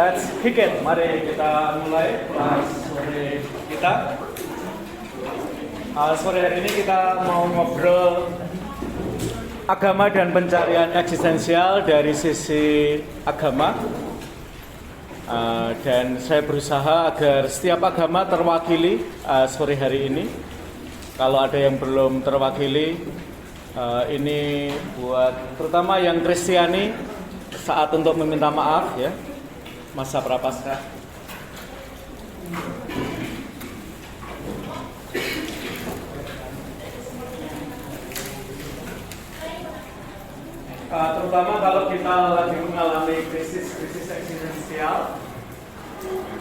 Let's kick it. Mari kita mulai kelas sore kita. Sore hari ini kita mau ngobrol agama dan pencarian eksistensial dari sisi agama. Dan saya berusaha agar setiap agama terwakili sore hari ini. Kalau ada yang belum terwakili, ini buat terutama yang Kristiani, saat untuk meminta maaf ya, masa prapaskah. Terutama kalau kita lagi mengalami krisis eksistensial,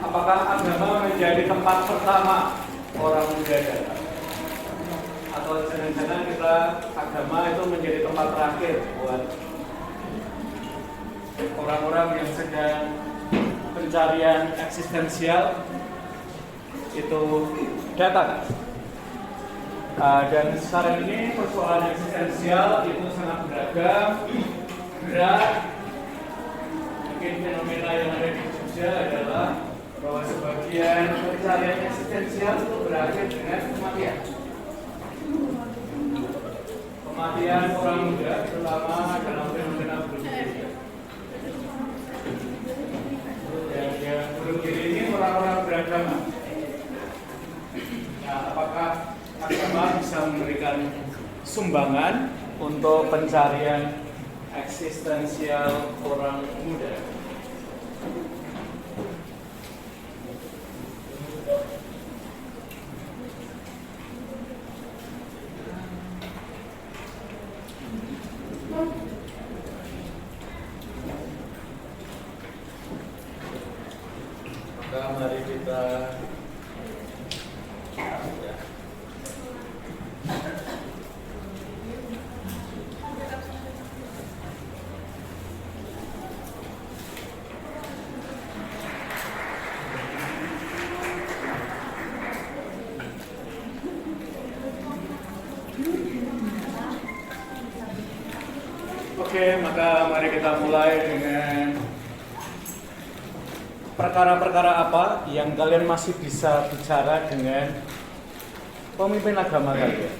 apakah agama menjadi tempat pertama orang muda datang? Atau jangan-jangan kita agama itu menjadi tempat terakhir buat orang-orang yang sedang pencarian eksistensial itu datang. Dan sekarang ini persoalan eksistensial itu sangat beragam, berat. Mungkin fenomena yang ada di Jogja adalah bahwa sebagian pencarian eksistensial itu berakhir dengan kematian. Kematian orang muda, terutama dalam fenomena bunuh diri. Yang bunuh diri ini orang-orang beragama. Nah, apakah agama bisa memberikan sumbangan untuk pencarian eksistensial orang muda? Maka mari kita maka mari kita mulai dengan perkara-perkara apa yang kalian masih bisa bicara dengan pemimpin agama kalian.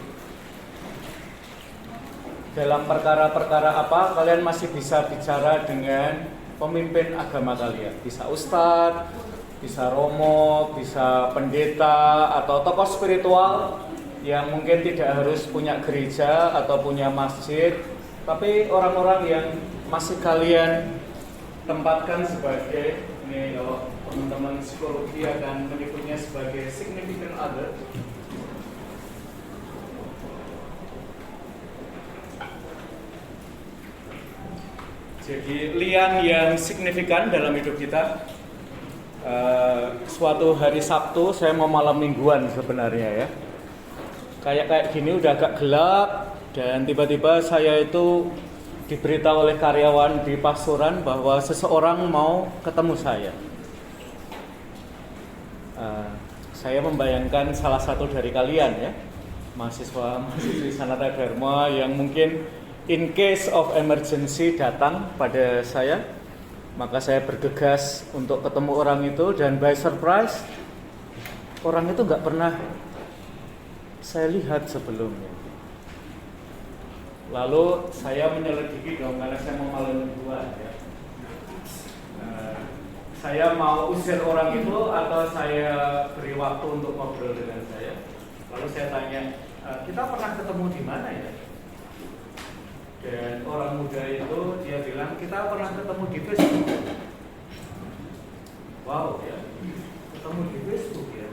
Dalam perkara-perkara apa kalian masih bisa bicara dengan pemimpin agama kalian. Bisa ustadz, bisa romo, bisa pendeta, atau tokoh spiritual yang mungkin tidak harus punya gereja atau punya masjid, tapi orang-orang yang masih kalian tempatkan sebagai, ini kalau teman-teman psikologi akan menyebutnya sebagai significant other. Jadi lian yang signifikan dalam hidup kita. Suatu hari Sabtu saya mau malam mingguan sebenarnya ya. Kayak gini udah agak gelap. Dan tiba-tiba saya itu diberitahu oleh karyawan di pastoran bahwa seseorang mau ketemu saya. Saya membayangkan salah satu dari kalian ya, mahasiswi Sanata Dharma yang mungkin in case of emergency datang pada saya. Maka saya bergegas untuk ketemu orang itu dan by surprise orang itu nggak pernah saya lihat sebelumnya. Lalu saya menyelidiki dong, karena saya mau malam mingguan ya. Saya mau usir orang itu atau saya beri waktu untuk ngobrol dengan saya. Lalu saya tanya, kita pernah ketemu di mana ya? Dan orang muda itu dia bilang, kita pernah ketemu di Facebook. Wow ya, ketemu di Facebook ya.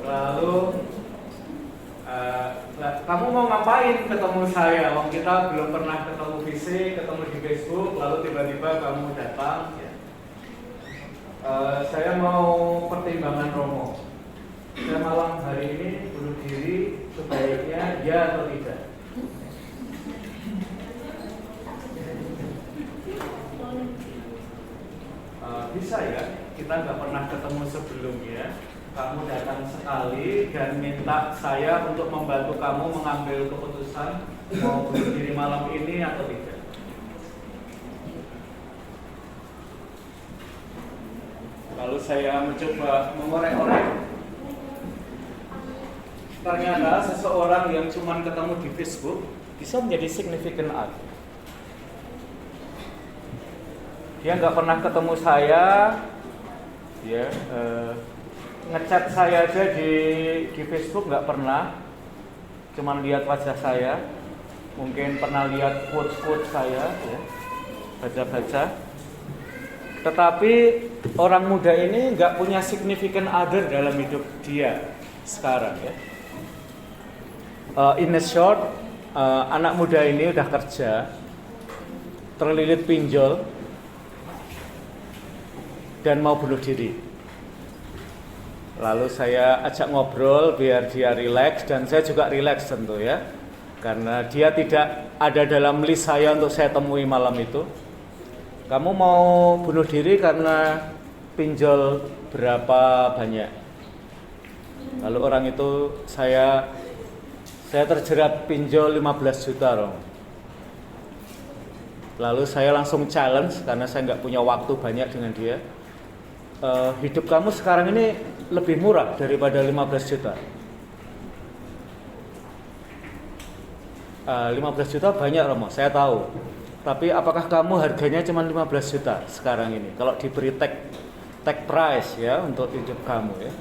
Lalu kamu mau ngapain ketemu saya? Wong kita belum pernah ketemu fisik, ketemu di Facebook, lalu tiba-tiba kamu datang ya. Saya mau pertimbangan romo. Saya malam hari ini bunuh diri, sebaiknya ya atau tidak? Bisa ya, kita nggak pernah ketemu sebelumnya. Kamu datang sekali dan minta saya untuk membantu kamu mengambil keputusan mau bunuh diri malam ini atau tidak. Lalu saya mencoba mengorek-orek. Ternyata seseorang yang cuma ketemu di Facebook bisa menjadi significant other. Dia nggak pernah ketemu saya, ya, ngechat saya aja di Facebook nggak pernah, cuman lihat wajah saya, mungkin pernah lihat quotes saya, ya, baca-baca. Tetapi orang muda ini nggak punya significant other dalam hidup dia sekarang, ya. In a short, anak muda ini udah kerja, terlilit pinjol, dan mau bunuh diri. Lalu saya ajak ngobrol biar dia rileks, dan saya juga rileks tentu, ya, karena dia tidak ada dalam list saya untuk saya temui malam itu. Kamu mau bunuh diri karena pinjol berapa banyak? Lalu orang itu saya terjerat pinjol 15 juta, Rom. Lalu saya langsung challenge karena saya nggak punya waktu banyak dengan dia. Hidup kamu sekarang ini lebih murah daripada 15 juta. 15 juta banyak, Romo, saya tahu. Tapi apakah kamu harganya cuma 15 juta sekarang ini? Kalau diberi tag price, ya, untuk hidup kamu, ya.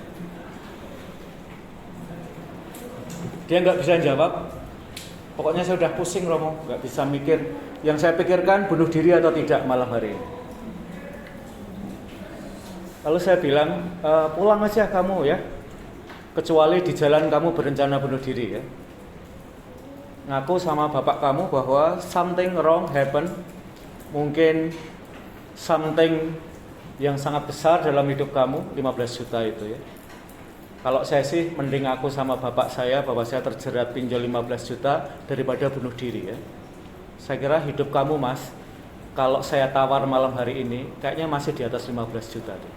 Dia nggak bisa jawab. Pokoknya saya udah pusing, Romo, nggak bisa mikir. Yang saya pikirkan bunuh diri atau tidak malam hari ini. Lalu saya bilang, pulang aja kamu, ya. Kecuali di jalan kamu berencana bunuh diri, ya. Ngaku sama bapak kamu bahwa something wrong happen, mungkin something yang sangat besar dalam hidup kamu, 15 juta itu, ya. Kalau saya sih mending aku sama bapak saya bahwa saya terjerat pinjol 15 juta daripada bunuh diri, ya. Saya kira hidup kamu, Mas, kalau saya tawar malam hari ini kayaknya masih di atas 15 juta deh.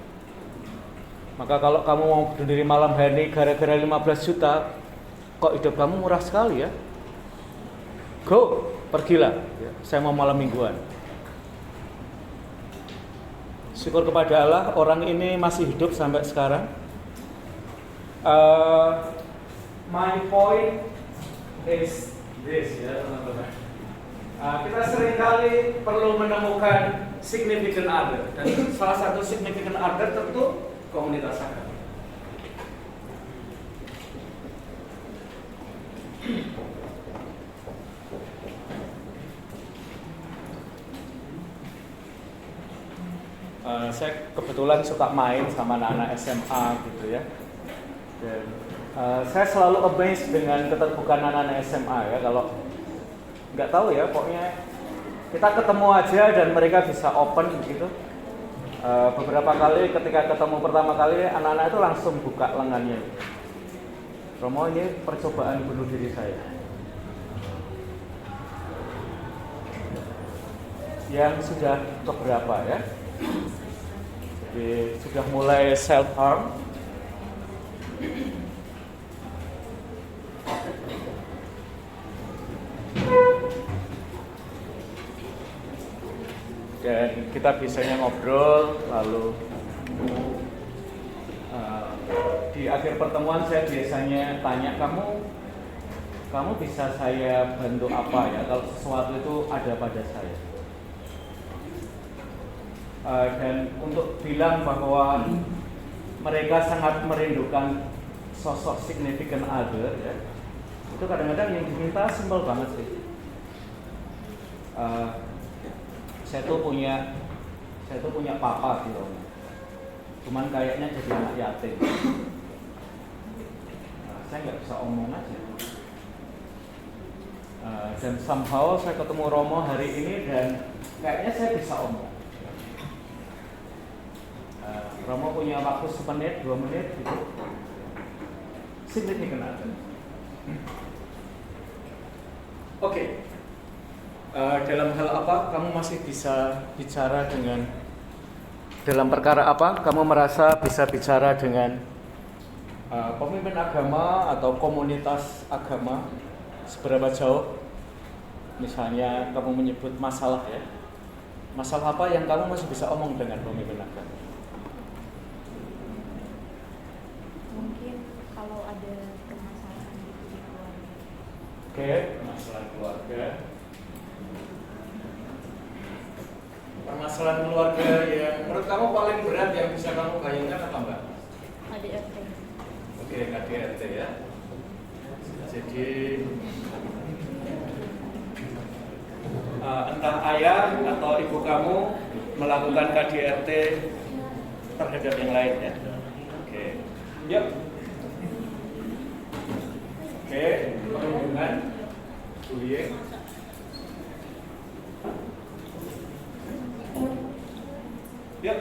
Maka kalau kamu mau bunuh diri malam hari ini gara-gara 15 juta, kok hidup kamu murah sekali, ya. Go, pergilah, ya. Saya mau malam mingguan. Syukur kepada Allah, orang ini masih hidup sampai sekarang. My point is this, ya, teman-teman. Kita seringkali perlu menemukan significant other, dan salah satu significant other tentu komunitas agama. Saya kebetulan suka main sama anak-anak SMA gitu, ya. Dan saya selalu amazed dengan keterbukaan anak-anak SMA, ya. Kalau nggak tahu, ya, pokoknya kita ketemu aja dan mereka bisa open begitu. Beberapa kali ketika ketemu pertama kali, anak-anak itu langsung buka lengannya. Romo, ini percobaan bunuh diri saya. Yang sudah keberapa, ya? Jadi sudah mulai self harm. Dan kita biasanya ngobrol, lalu di akhir pertemuan saya biasanya tanya, kamu bisa saya bantu apa, ya, kalau sesuatu itu ada pada saya. Dan untuk bilang bahwa mereka sangat merindukan sosok significant other, ya, itu kadang-kadang yang diminta simpel banget sih. Saya tuh punya papa gitu, cuman kayaknya jadi anak yatim. Saya nggak bisa omong aja. Dan somehow saya ketemu Romo hari ini dan kayaknya saya bisa omong. Romo punya waktu 1 menit, 2 menit gitu. Significant other. Oke. Dalam hal apa kamu masih bisa bicara dengan, dalam perkara apa kamu merasa bisa bicara dengan pemimpin agama atau komunitas agama? Seberapa jauh? Misalnya kamu menyebut masalah, ya. Masalah apa yang kamu masih bisa omong dengan pemimpin agama? kalau ada permasalahan gitu di keluarga. Oke, permasalahan keluarga. Permasalahan keluarga yang menurut kamu paling berat yang bisa kamu bayangkan apa Mbak? KDRT. Oke, KDRT ya. Jadi entah ayah atau ibu kamu melakukan KDRT terhadap yang lain ya. Oke, yuk. Oke, perhubungan, bullying. Yuk.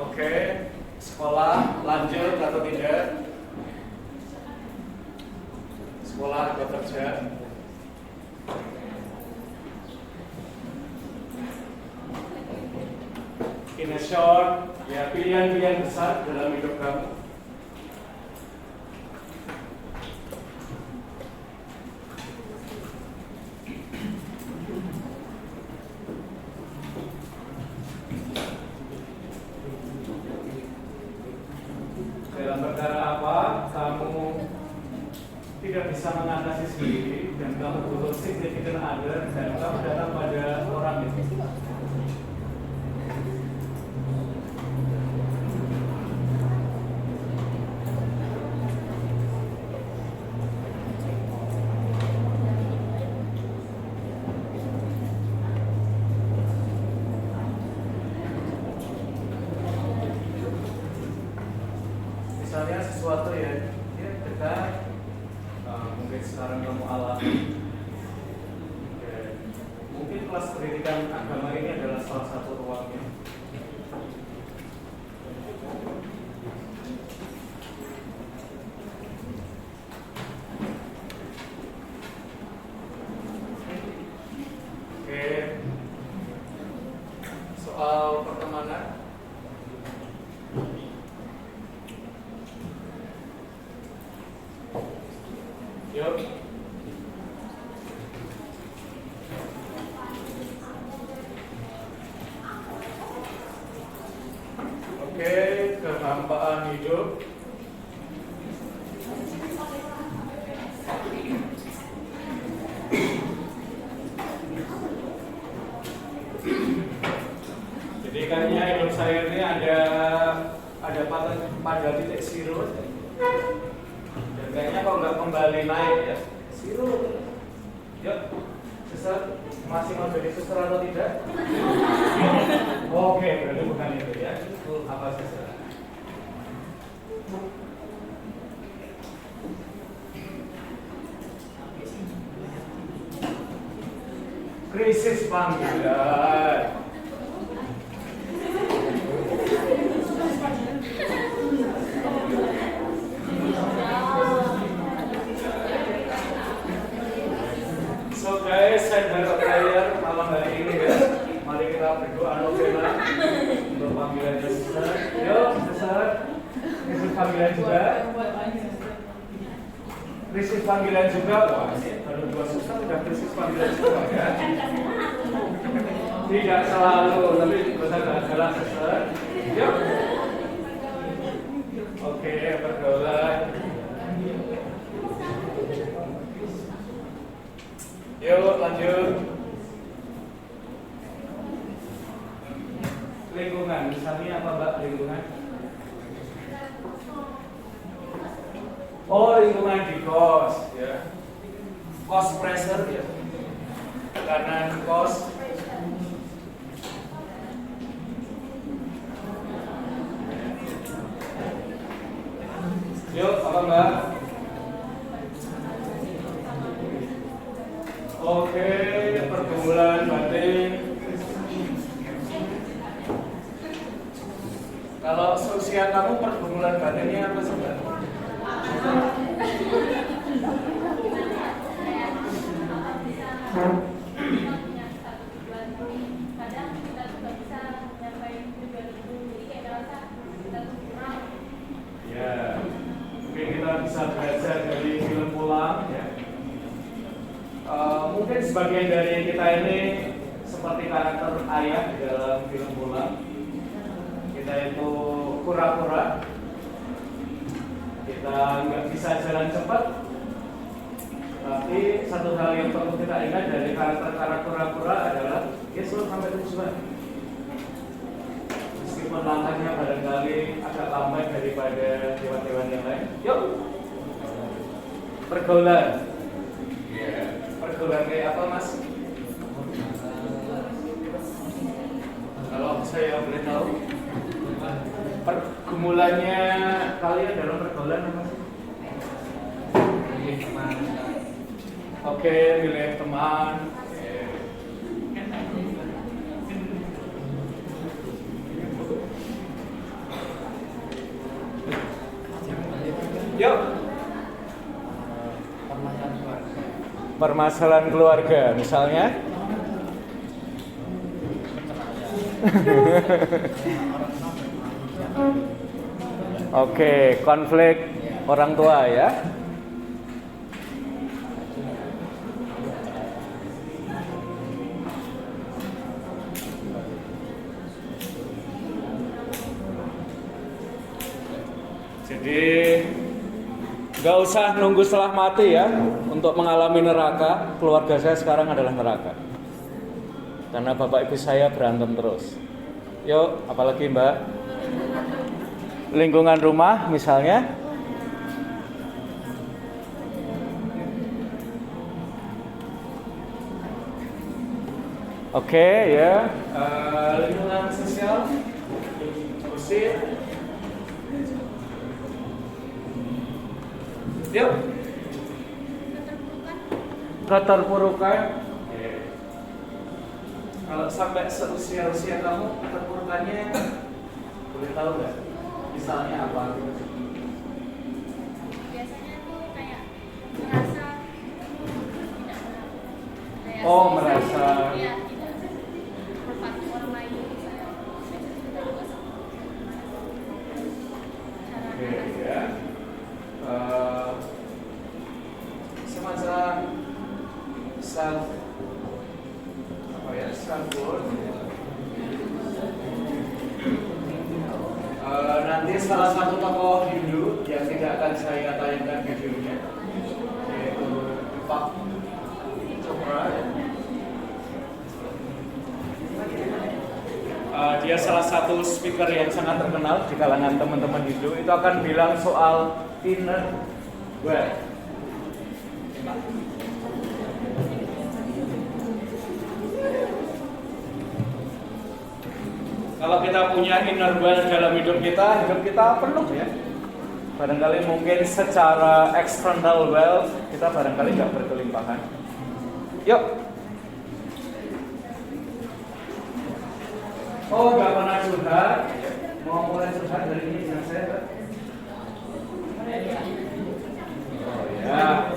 Oke, sekolah lanjut atau tidak? Sekolah atau kerja? In a short, ya pilihan-pilihan besar dalam hidup kamu. Dalam perkara apa kamu tidak bisa mengatasi sendiri dan kamu butuh significant other dan kamu datang pada orang itu. Misalnya sesuatu ya dekat, mungkin sekarang kamu alami, mungkin kelas pendidikan agama ini adalah salah satu ruangnya. Oke, soal pertemanan. Yuk. Oke, kehampaan hidup. Jadi kayaknya hidup saya ini ada pada titik zero. Kayaknya kalau nggak kembali naik ya, siru. Yuk, suster, masih mau jadi suster atau tidak? Oke, berarti bukan itu ya. Apa suster? Krisis panggilan. So guys, saya prayer malam hari ini ya. Mari kita berdoa novena untuk panggilan suster. Yuk, suster. Krisis panggilan juga. Krisis panggilan juga. Wah, ini baru 2 suster sudah krisis panggilan juga ya. Tidak selalu, tapi benar-benar suster. Yuk. Oke, pergaulan. Yuk lanjut. Lingkungan, misalnya apa Mbak lingkungan? Oh, lingkungan di kos ya. Kos pressure ya. Karena kos. Yuk, apa Mbak? Oke, pergumulan batin. Kalau seusia kamu pergumulan batinnya apa sih Mbak? Ya, mungkin kita bisa belajar dari film pulang ya. Mungkin sebagian dari kita ini seperti karakter ayah di dalam film bola. Kita itu kura-kura, kita nggak bisa jalan cepat, tapi satu hal yang perlu kita ingat dari karakter kura-kura adalah dia selalu sampai tujuan. Meskipun langkahnya barangkali agak lambat daripada hewan-hewan yang lain. Yuk, pergaulan. Pergaulan kayak apa, Mas? Kalau saya boleh tahu, pergumulannya kalian dalam pergaulan apa sih? Milih teman. Oke, milih teman. Yuk. Permasalahan keluarga, misalnya. Oke, konflik orang tua ya. Jadi nggak usah nunggu setelah mati ya untuk mengalami neraka. Keluarga saya sekarang adalah neraka karena bapak ibu saya berantem terus. Yuk, apalagi Mbak? Lingkungan rumah misalnya. Oke ya, lingkungan sosial, sosial. Yuk. Keterpurukan. Kalau sampai seusia kamu keterpurukannya boleh tahu nggak? Misalnya apa? Biasanya tuh kayak merasa tidak kayak Merasa. Ya, tidak berpatu orang lain misalnya. Oke ya. Semacam self worth. Nanti salah satu tokoh Hindu yang tidak akan saya tayangkan videonya yaitu Pak Chopra. Dia salah satu speaker yang sangat terkenal di kalangan teman-teman Hindu. Itu akan bilang soal inner wealth. Kalau kita punya inner wealth dalam hidup kita penuh ya. Barangkali mungkin secara external wealth kita barangkali nggak berkelimpahan. Yuk. Nggak pernah curhat. Mau mulai curhat dari ini dengan saya, Pak? Oh ya.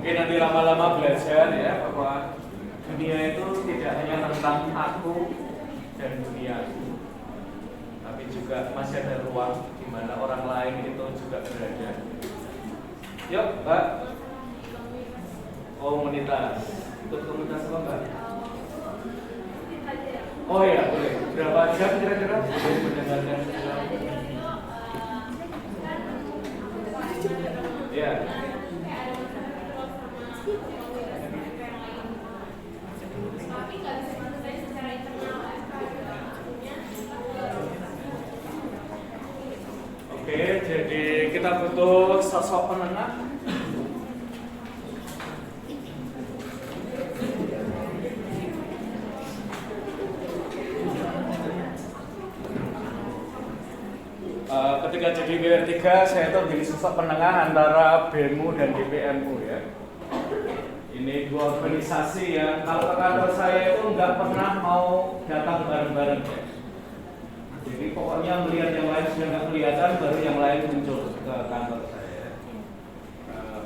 Mungkin nanti lama-lama belajar ya bahwa dunia itu tidak hanya tentang aku dan dunia, tapi juga masih ada ruang di mana orang lain itu juga berada. Yuk, Mbak. Komunitas. Ikut komunitas apa, Mbak? Oh iya, boleh. Berapa jam kira-kira? Boleh mendengarkan? Ya. Oke, jadi kita butuh sosok penengah. Ketika jadi WR3, saya itu jadi sosok penengah antara BEMU dan DPMU ya. Ini dua organisasi yang kalau ke kantor saya itu nggak pernah mau datang bareng-bareng ya. Jadi pokoknya melihat yang lain sudah nggak kelihatan, baru yang lain muncul ke kantor saya.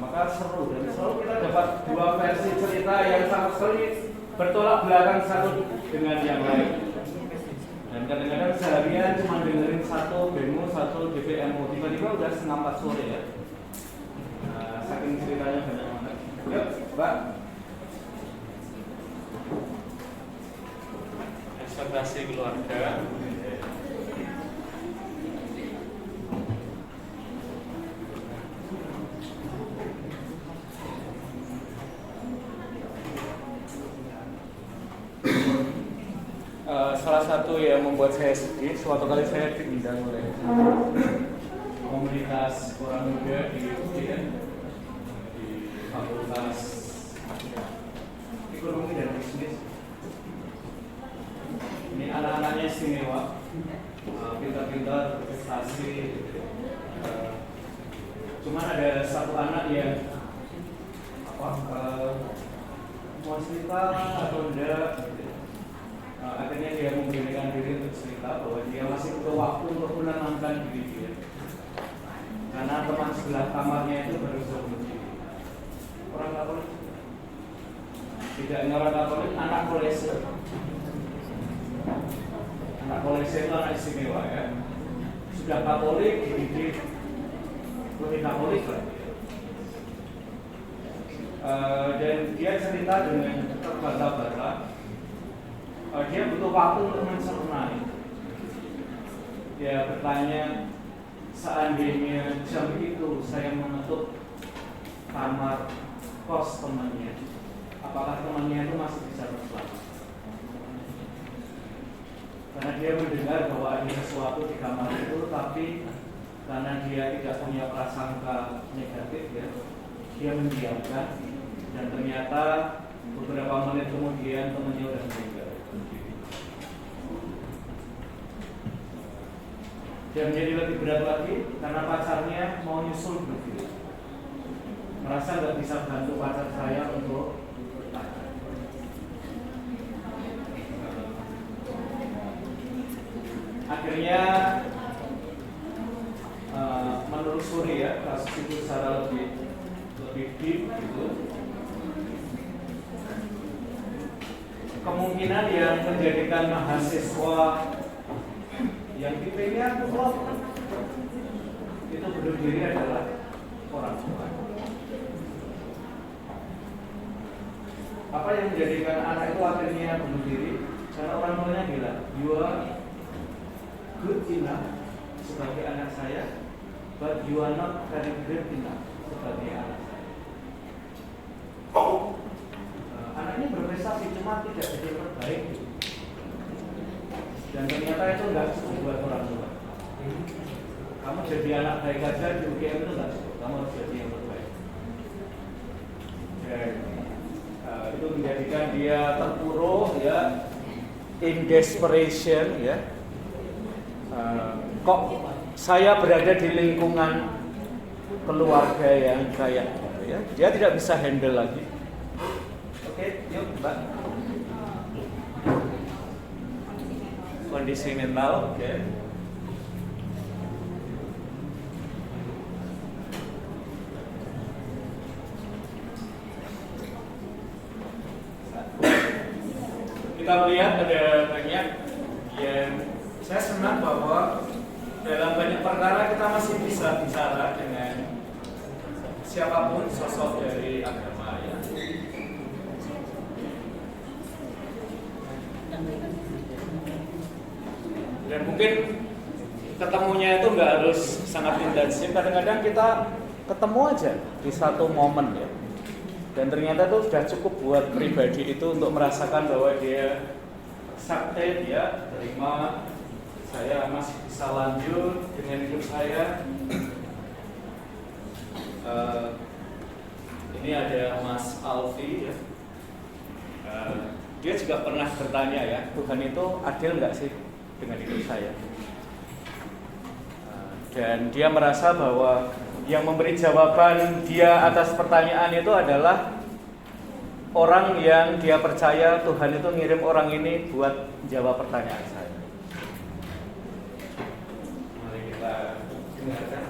Maka seru dan selalu kita dapat dua versi cerita yang sama sekali bertolak belakang satu dengan yang lain. Dan kadang-kadang seharian cuma dengerin satu BEMU, satu DPMU, tiba-tiba udah 3:30 sore ya. Saking Mbak. Ekspektasi keluarga. Salah satu yang membuat saya sedih, suatu kali saya diundang oleh komunitas orang muda di Fakultas Ekonomi dan Bisnis. Ini anak-anaknya istimewa, pintar-pintar, berprestasi. Cuman ada satu anak yang mau cerita atau enggak. Akhirnya dia memberanikan diri untuk cerita bahwa dia masih butuh waktu untuk menenangkan diri dia, karena teman sebelah kamarnya itu baru saja bunuh diri. Orang Katolik, tidak hanya orang Katolik, anak Kolese. Anak Kolese itu anak istimewa ya. Sudah Katolik, dididik lebih Katolik lah. Dan dia cerita dengan terbata-bata. Dia butuh waktu untuk mencerna itu. Dia bertanya, seandainya jam itu saya menutup kamar kos temannya, apakah temannya itu masih bisa berselamat? Karena dia mendengar bahwa ada sesuatu di kamar itu, tapi karena dia tidak punya prasangka negatif ya, dia mendiamkan, dan ternyata beberapa menit kemudian temannya sudah meninggal. Dan menjadi lebih berat lagi karena pacarnya mau nyusul begitu. Merasa nggak bisa bantu pacar saya untuk bertahan. Akhirnya menelusuri ya kasus itu secara lebih deep gitu. Kemungkinan yang menjadikan mahasiswa yang tipenya klop itu bunuh diri adalah orang tua. Apa yang menjadikan anak itu akhirnya bunuh diri? Karena orang tuanya bilang, you are good enough sebagai anak saya, but you are not very great enough sebagai anak saya. Anaknya berprestasi cuma tidak jadi terbaik. Dan ternyata itu nggak cukup buat orang tua. Kamu jadi anak baik aja di UGM itu nggak cukup. Kamu harus jadi yang terbaik. Dan itu menjadikan dia terpuruk ya, in desperation ya. Kok saya berada di lingkungan keluarga yang kayak gitu ya? Dia tidak bisa handle lagi. Oke, yuk Mbak. Kondisi mental, oke. Kita melihat ada banyak yang saya senang bahwa dalam banyak perkara kita masih bisa bicara dengan siapapun sosok dari agama ya. Dan mungkin ketemunya itu nggak harus sangat intensif. Kadang-kadang kita ketemu aja di satu momen ya. Dan ternyata itu sudah cukup buat pribadi itu untuk merasakan bahwa dia accepted ya, terima, saya masih bisa lanjut dengan hidup saya. Ini ada Mas Alfi ya. Dia juga pernah bertanya ya, Tuhan itu adil nggak sih dengan hidup saya? Dan dia merasa bahwa yang memberi jawaban dia atas pertanyaan itu adalah orang yang dia percaya Tuhan itu ngirim orang ini buat jawab pertanyaan saya. Mari kita dengarkan.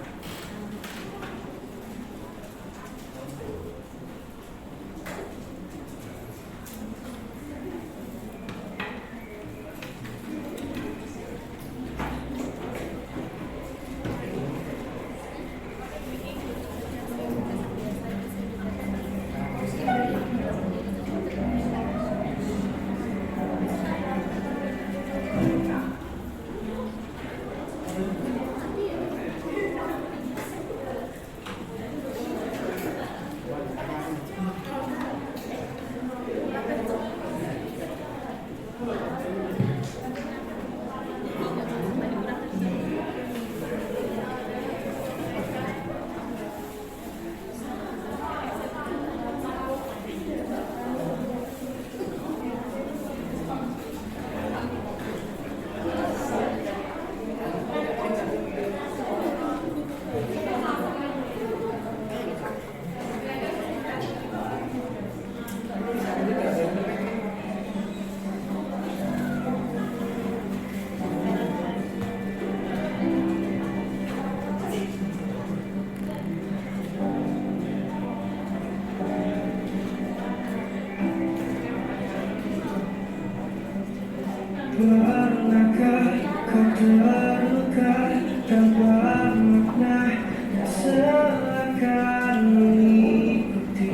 Pernahkah kau terluka tanpa makna dan seakan mengikuti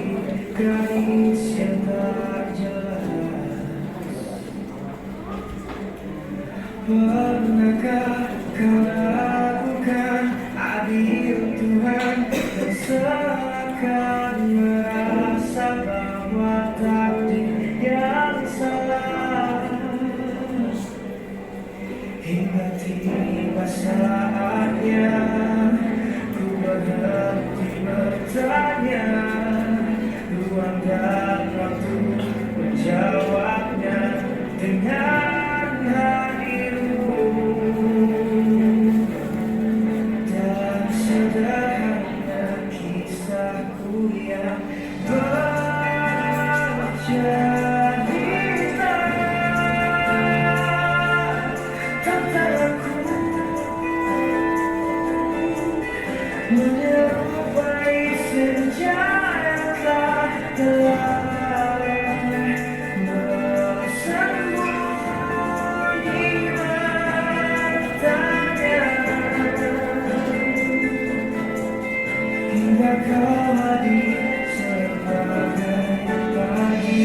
garis yang tak jelas? Pernahkah kau lakukan adil Tuhan dan seakan merasa bahwa takdir yang salah? Hingga tiba saatnya ku berhenti bertanya, ruang dan waktu menjawabnya dengan hadirmu. Dan sederhana kisahku yang menyerupai senja yang tak telah bersembunyi bertanya, hingga kau hadir sebagai pagi.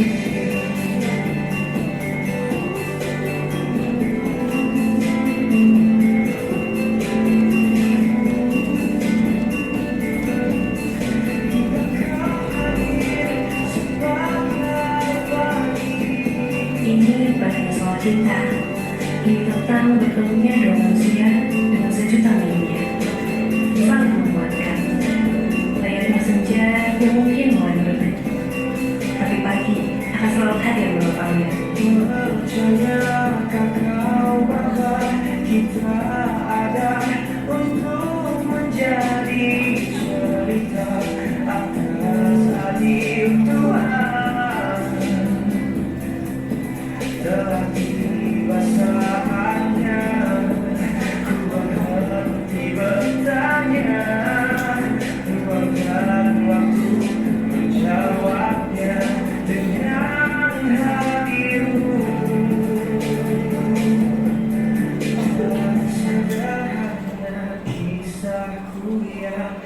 Ini bukan soal cinta, ini tentang bertemunya dua manusia dengan sejuta mimpi, saling menguatkan. Layaknya senja yang mungkin mulai meredah, tapi pagi akan selalu hadir menopangnya. Percayakah kau bahwa kita ada untuk menjadi cerita atas adil Tuhan? Telah tiba saatnya ku berhenti bertanya, luangkan waktu menjawabnya dengan hadirmu. Dan sederhana kisahku yang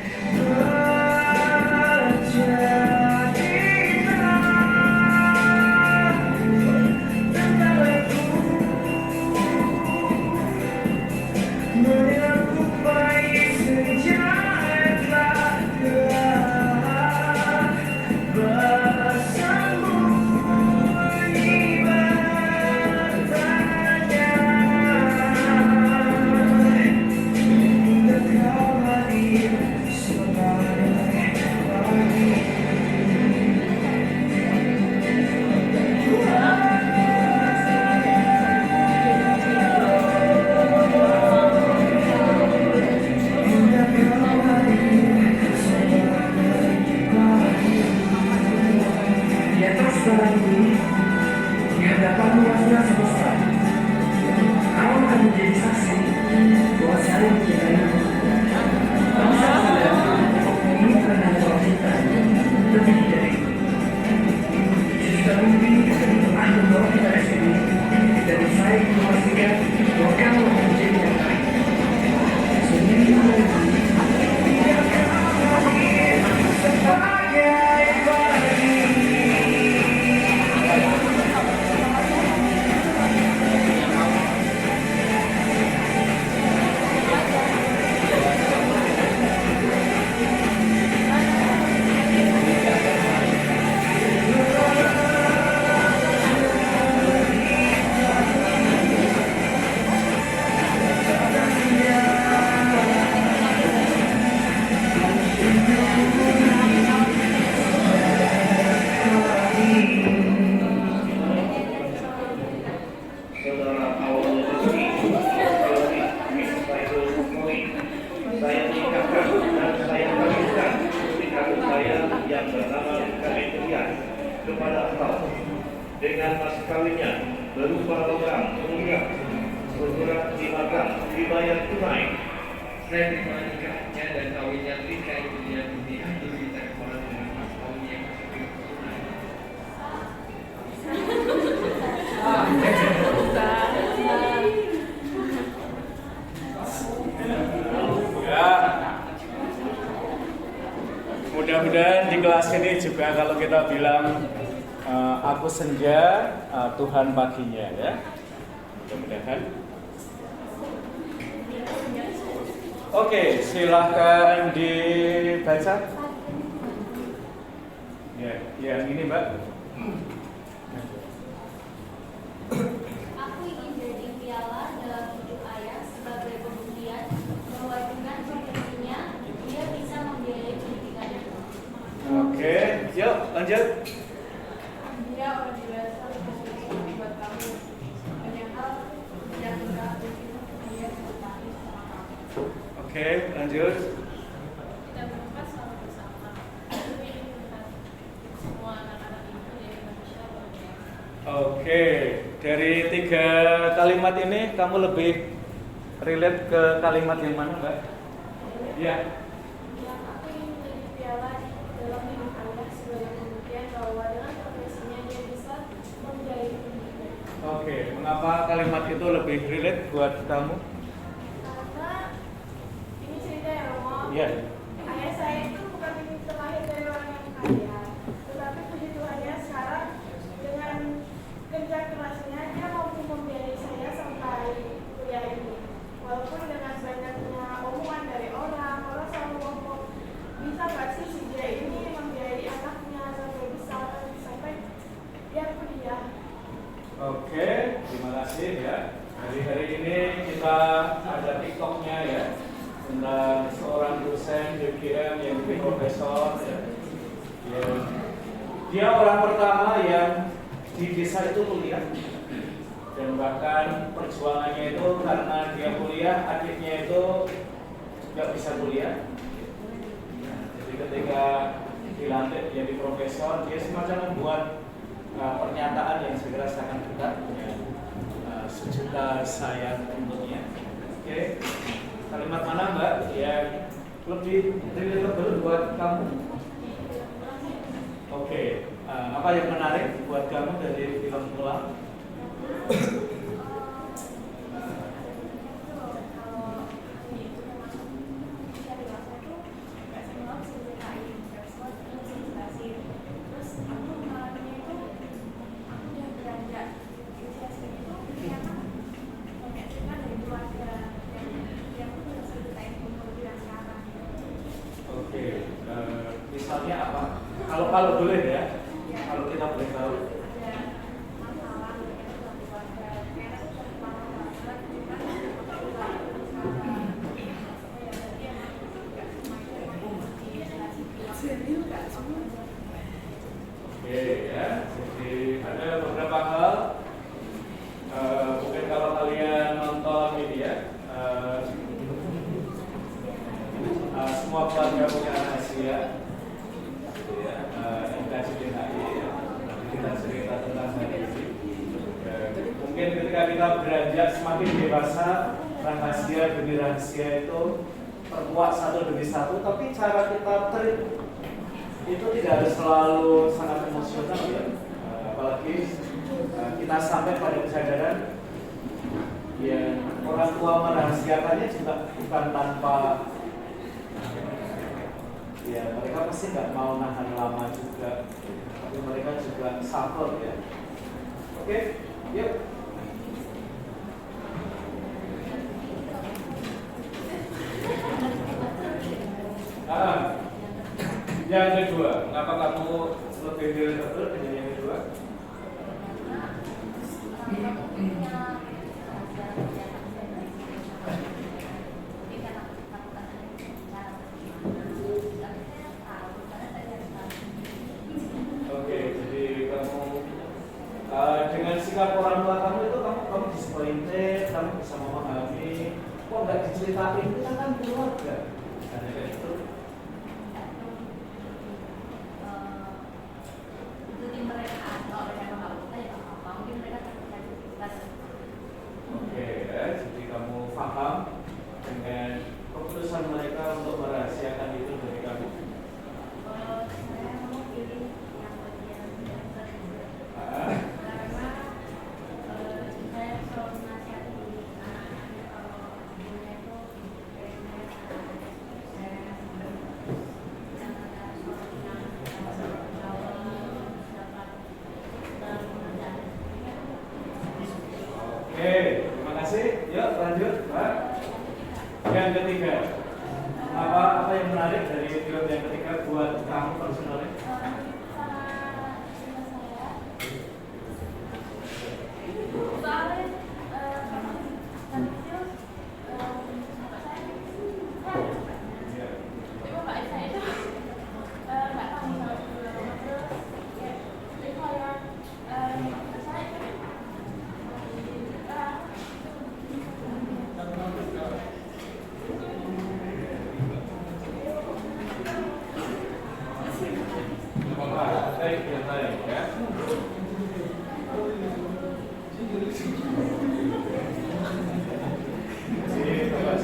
menyerupai senja yang telah bersembunyi bertanya, hingga kau hadir sebagai pagi. Di atas jalan ini, di hadapan luasnya semesta, kau akan menjadi saksi bahwa saling mencintai. Kamu sadar, ini bukan hanya soal cinta, lebih dari itu. Cerita mimpi yang telah membawa kita ke sini, dan saya ingin memastikan bahwa kamu akan menjadi yang baik. Sendiri Sebagai pagi. Saudara awalnya rezeki, saya nikahkan dan saya kawinkan putri kandung saya yang bernama Kamelia kepada engkau dengan mas kawinnya berupa logam mulia bersurat 5 gram dibayar tunai. Saya terima nikahnya dan kawinnya Rika Emilia Dunia dulu diteleponan dengan mas kawin yang masih belum tunai. di kelas ini juga kalau kita bilang aku senja, Tuhan paginya ya. Mudah-mudahan. Oke, silahkan dibaca. Ya, yang ini Mbak. Aku ingin jadi piala dalam hidup ayah sebagai pembuktian bahwa dengan profesinya dia bisa membiayai pendidikannya. Oke, yuk lanjut. Dia orang dewasa berkontribusi buat kamu. Banyak hal yang berat begitu dia bertani sama kamu. Oke, lanjut. Kita berempat selalu bersama. Tapi ini benar. Semua anak-anak itu jadi manusia luar biasa. Oke, dari 3 kalimat ini kamu lebih relate ke kalimat yang mana, Mbak? Ya. Yang aku ingin menjadi piala dalam hidup ayah sebagai pembuktian bahwa dengan profesinya dia bisa membiayai pendidikan. Oke, mengapa kalimat itu lebih relate buat kamu? Karena ini cerita ya Romo. Iya. Ayah saya itu bukan terlahir dari orang yang kaya, tetapi puji Tuhannya sekarang dengan kerja kerasnya dia mampu membiayai saya sampai kuliah ini. Walaupun dengan banyaknya omongan dari orang selalu ngomong, bisa gak sih si dia ini membiayai anaknya sampai besar sampai dia kuliah. Oke, terima kasih ya. Hari ini kita ada TikToknya ya tentang seorang dosen JGM yang jadi profesor ya. Dia orang pertama yang di desa itu kuliah dan bahkan perjuangannya itu karena dia kuliah, adiknya itu nggak bisa kuliah. Jadi ketika dilantik jadi profesor, dia semacam membuat pernyataan yang segera sangat dekat ya. Sejuta sayang untuknya. Oke, kalimat mana Mbak yang lebih relatable buat kamu? Oke, apa yang menarik buat kamu dari film Mulan? Oke, misalnya apa? Kalau boleh ya, kalau kita boleh tahu. Oke ya, jadi ada beberapa hal. Mungkin kalau kalian nonton media, semua keluarga punya rahasia. NKCDHI ya. Kita cerita tentang hal ini. Mungkin ketika kita beranjak semakin dewasa, rahasia demi rahasia itu terkuat satu demi satu, tapi cara kita treat itu tidak harus selalu sangat emosional ya. Apalagi kita sampai pada kesadaran ya orang tua merahasiakannya juga bukan tanpa ya, mereka pasti nggak mau nahan lama juga, tapi mereka juga suffer ya. Oke, yuk. Yang kedua, kenapa kamu lebih relatable dengan yang kedua? Oke, jadi kamu dengan sikap orang tua kamu itu kamu disappointed, kamu bisa memahami, kok nggak diceritain, itu kan keluarga, ada kayak itu. Oke, jadi kamu paham dengan keputusan mereka untuk merahasiakan itu dari kamu. yang ketiga, apa yang menarik dari film yang ketiga buat kamu personalnya?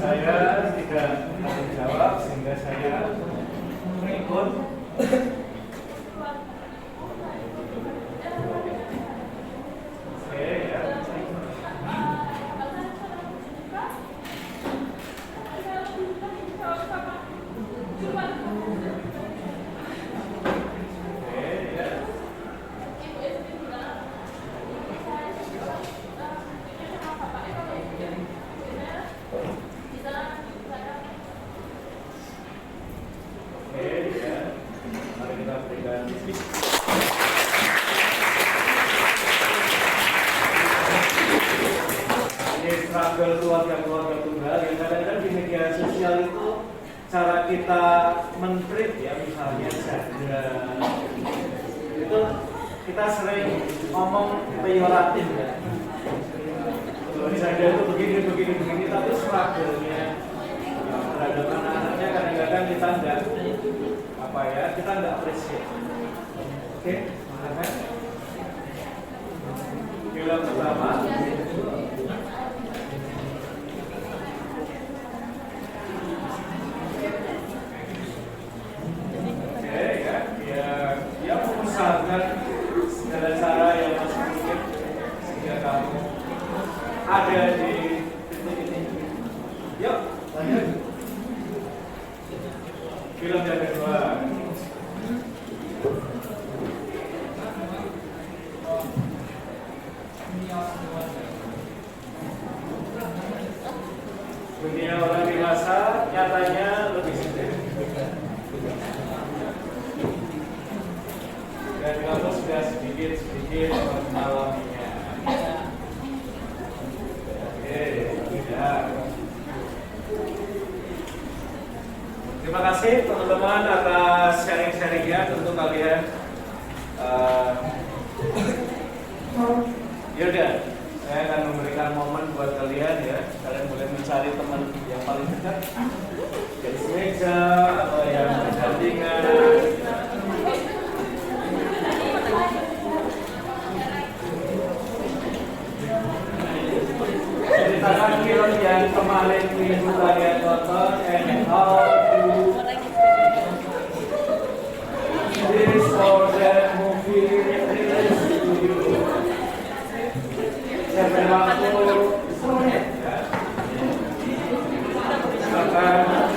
Saya tidak menjawab sehingga saya mengikut. Oke ya. Oke ya. Oke ya. Mari kita berikan. Ini struggle keluarga tunggal yang kadang-kadang di media sosial itu cara kita men-treat ya, misalnya janda itu kita sering ngomong peyoratif ya. Janda itu begini, tapi struggle-nya terhadap anak-anaknya kadang-kadang kita nggak appreciate. Oke, silakan. Film pertama. Oke ya, dia mengusahakan segala cara yang masih mungkin sehingga kamu ada di titik ini. Yuk, lanjut. Film yang kedua. Dunia orang dewasa nyatanya lebih sempit. Dan kamu sudah sedikit mengalaminya. Oke, ya. Terima kasih teman-teman atas sharing-sharingnya. Tentu kalian yaudah, saya akan memberikan momen buat kalian ya. Kalian boleh mencari teman yang paling dekat dari meja atau yang berdampingan. Ceritakan film yang kemarin minggu kalian tonton and how to this or that movie relates to you. Siapa waktu ya. Silakan.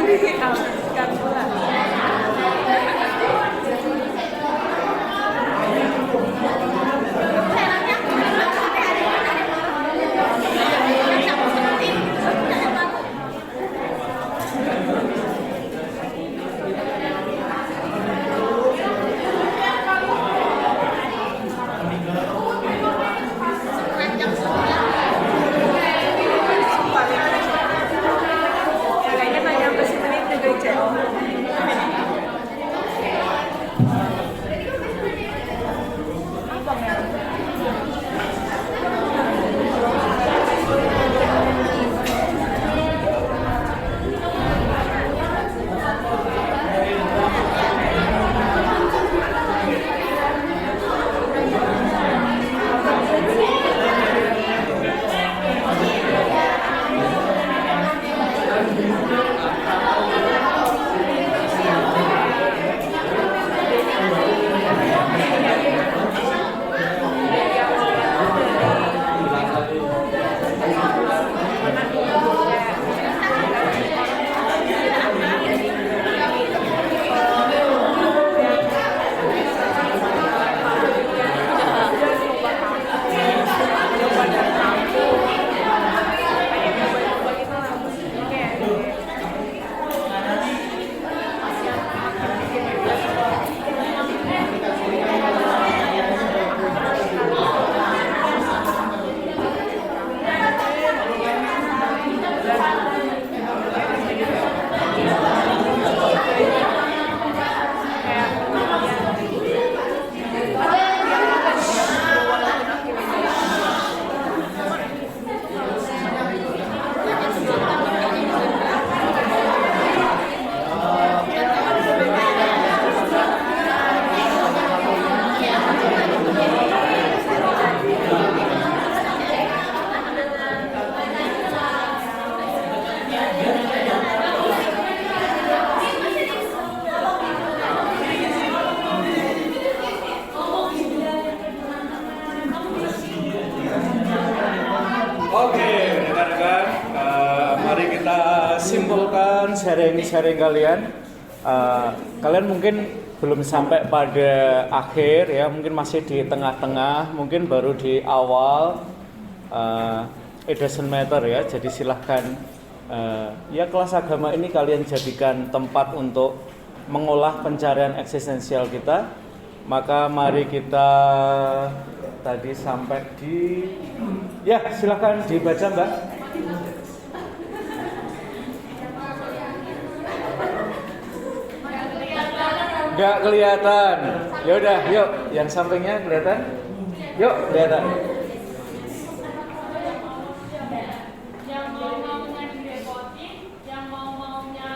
dialihkan pula. Kayaknya nggak nyampe semenit juga, Cek. Oke, rekan-rekan, mari kita simpulkan sharing-sharing kalian. Kalian mungkin belum sampai pada akhir ya, mungkin masih di tengah-tengah, mungkin baru di awal. It doesn't matter ya, jadi silahkan ya kelas agama ini kalian jadikan tempat untuk mengolah pencarian eksistensial kita. Maka mari kita tadi sampai di ya silahkan dibaca Mbak. Nggak kelihatan. Ya udah, yuk yang sampingnya kelihatan. Yuk kelihatan. Yang mau-maunya direpotin, yang mau-maunya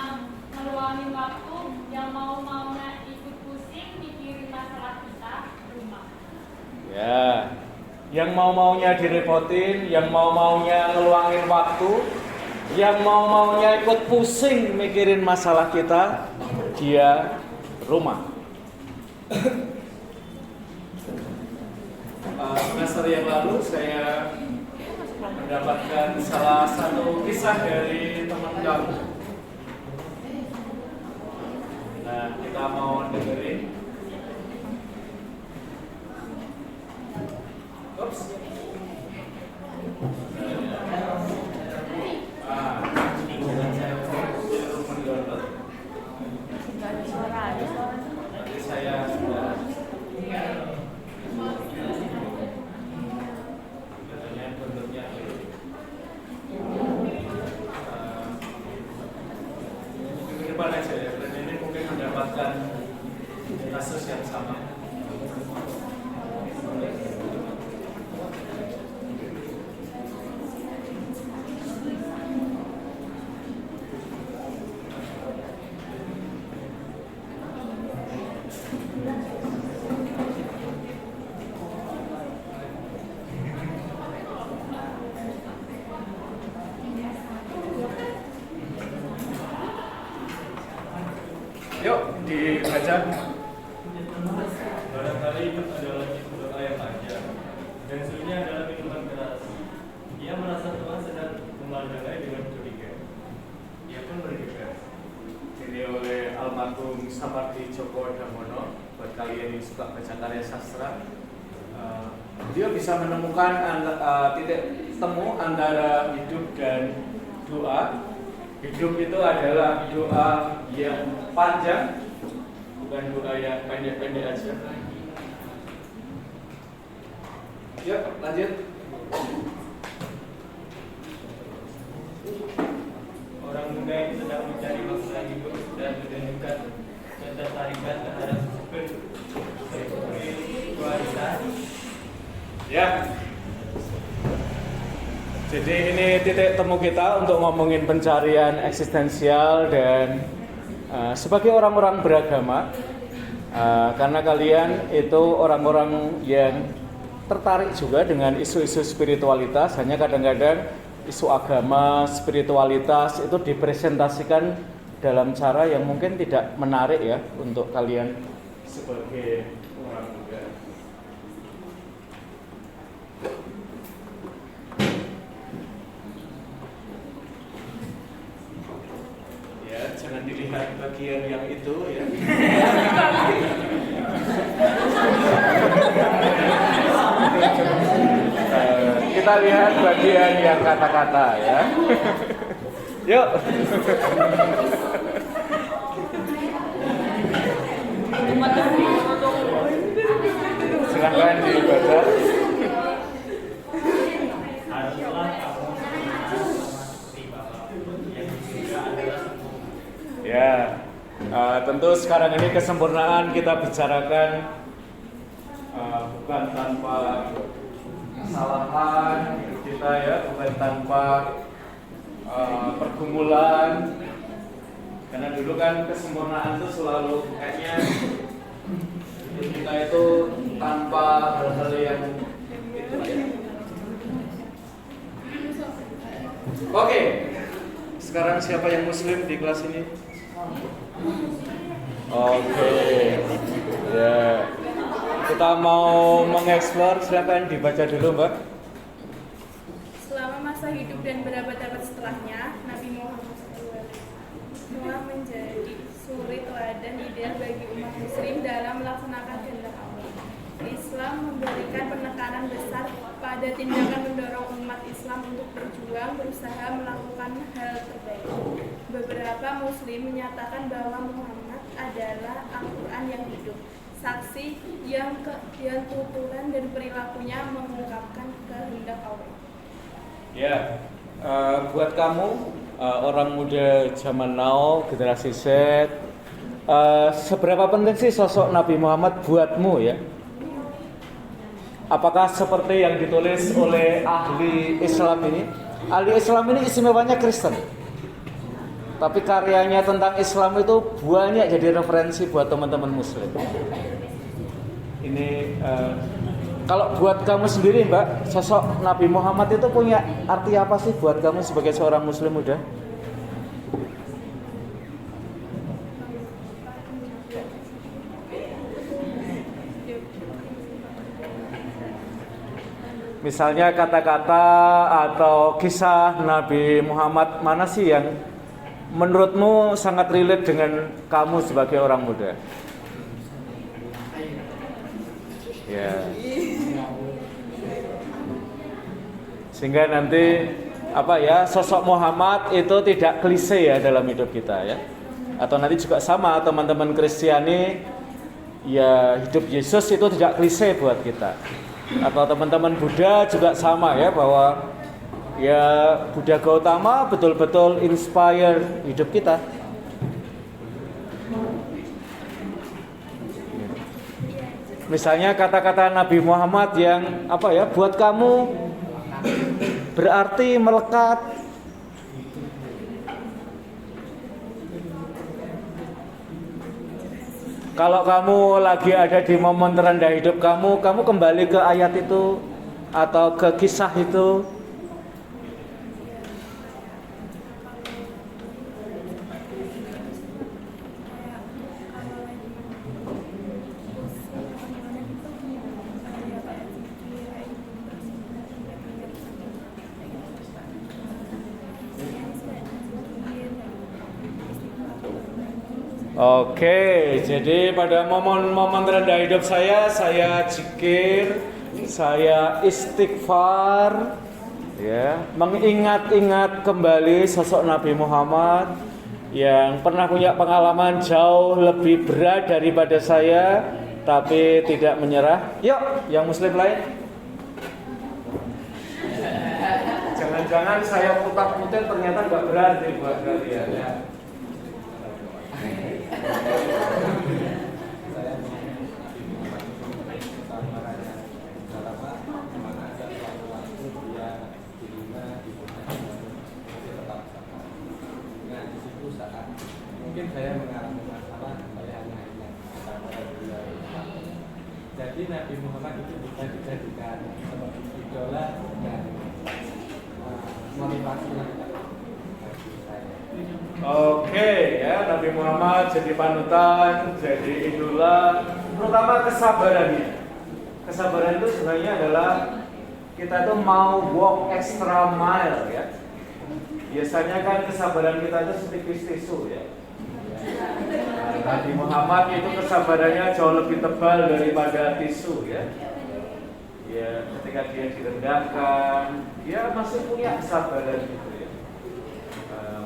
ngeluangin waktu, yang mau-maunya ikut pusing mikirin masalah kita rumah. Ya, yang mau-maunya direpotin, yang mau-maunya ngeluangin waktu, yang mau-maunya ikut pusing mikirin masalah kita, dia rumah. Semester yang lalu saya mendapatkan salah satu kisah dari teman kamu. Nah, kita mau dengerin. Oops. Nanti saya sudah katanya bentuknya ke depan aja ya, dan ini mungkin mendapatkan kasus yang sama. Yuk dibaca. Barangkali hidup adalah doa yang panjang dan suhunya adalah minuman keras. Ia merasa Tuhan sedang memandangnya dengan curiga. Ia pun bergegas. Ini oleh almarhum Sapardi Djoko Damono. Buat kalian yang suka baca karya sastra, dia bisa menemukan titik temu antara hidup dan doa. Hidup itu adalah doa yang panjang, bukan doa yang pendek-pendek aja. Yuk, lanjut. Orang muda yang sedang mencari makna hidup dan menunjukkan ketertarikan terhadap spiritualitas. Ya. Jadi ini titik temu kita untuk ngomongin pencarian eksistensial dan sebagai orang-orang beragama, karena kalian itu orang-orang yang tertarik juga dengan isu-isu spiritualitas. Hanya kadang-kadang isu agama, spiritualitas itu dipresentasikan dalam cara yang mungkin tidak menarik ya untuk kalian sebagai orang muda. Ya, jangan dilihat bagian yang itu ya. Kita lihat bagian yang kata-kata ya. Yuk. Silahkan dibaca. Ya, tentu sekarang ini kesempurnaan kita bicarakan bukan tanpa kesalahan hidup kita ya, bukan tanpa pergumulan. Karena dulu kan kesempurnaan itu selalu kayaknya hidup kita itu tanpa hal-hal yang itu ya. Oke, sekarang siapa yang muslim di kelas ini? Oke, ya. Kita mau mengeksplor, silakan dibaca dulu, Mbak. Selama masa hidup dan berabad-abad setelahnya, Nabi Muhammad SAW telah menjadi suri teladan ideal bagi umat muslim dalam melaksanakan kehendak Allah. Islam memberikan penekanan besar pada tindakan mendorong umat Islam untuk berjuang, berusaha melakukan hal terbaik. Beberapa muslim menyatakan bahwa Muhammad adalah Al-Quran yang hidup, saksi yang tuturan dan perilakunya mengungkapkan kehendak Allah. Ya, buat kamu orang muda zaman now, generasi Z, seberapa penting sih sosok Nabi Muhammad buatmu ya? Apakah seperti yang ditulis oleh ahli Islam ini? Ahli Islam ini istimewanya Kristen, tapi karyanya tentang Islam itu banyak jadi referensi buat teman-teman Muslim. Ini kalau buat kamu sendiri, Mbak, sosok Nabi Muhammad itu punya arti apa sih buat kamu sebagai seorang Muslim muda? Misalnya kata-kata atau kisah Nabi Muhammad mana sih yang menurutmu sangat relate dengan kamu sebagai orang muda? Ya. Sehingga nanti sosok Muhammad itu tidak klise ya dalam hidup kita ya. Atau nanti juga sama teman-teman Kristiani ya, hidup Yesus itu tidak klise buat kita. Atau teman-teman Buddha juga sama ya, bahwa ya Buddha Gautama betul-betul inspire hidup kita. Misalnya kata-kata Nabi Muhammad yang buat kamu berarti melekat. Kalau kamu lagi ada di momen terendah hidup kamu kembali ke ayat itu atau ke kisah itu. Oke, jadi pada momen-momen terendah hidup saya zikir, saya istighfar, ya, mengingat-ingat kembali sosok Nabi Muhammad yang pernah punya pengalaman jauh lebih berat daripada saya, tapi tidak menyerah. Yuk, yang Muslim lain. Jangan-jangan saya putar-putar ternyata nggak berarti buat kalian. Ya. Mungkin saya mengalami masalah, saya hanya ingat kepada beliau. Jadi Nabi Muhammad itu bisa dijadikan sebagai idola dan motivasi bagi saya. Oke, ya, Nabi Muhammad jadi panutan, jadi idola, terutama kesabarannya. Kesabaran itu sebenarnya adalah kita tuh mau walk extra mile, ya. Biasanya kan kesabaran kita itu setipis tisu, ya. Nabi Muhammad itu kesabarannya jauh lebih tebal daripada tisu, ya. Ya, ketika dia direndahkan, dia masih punya kesabaran gitu, ya.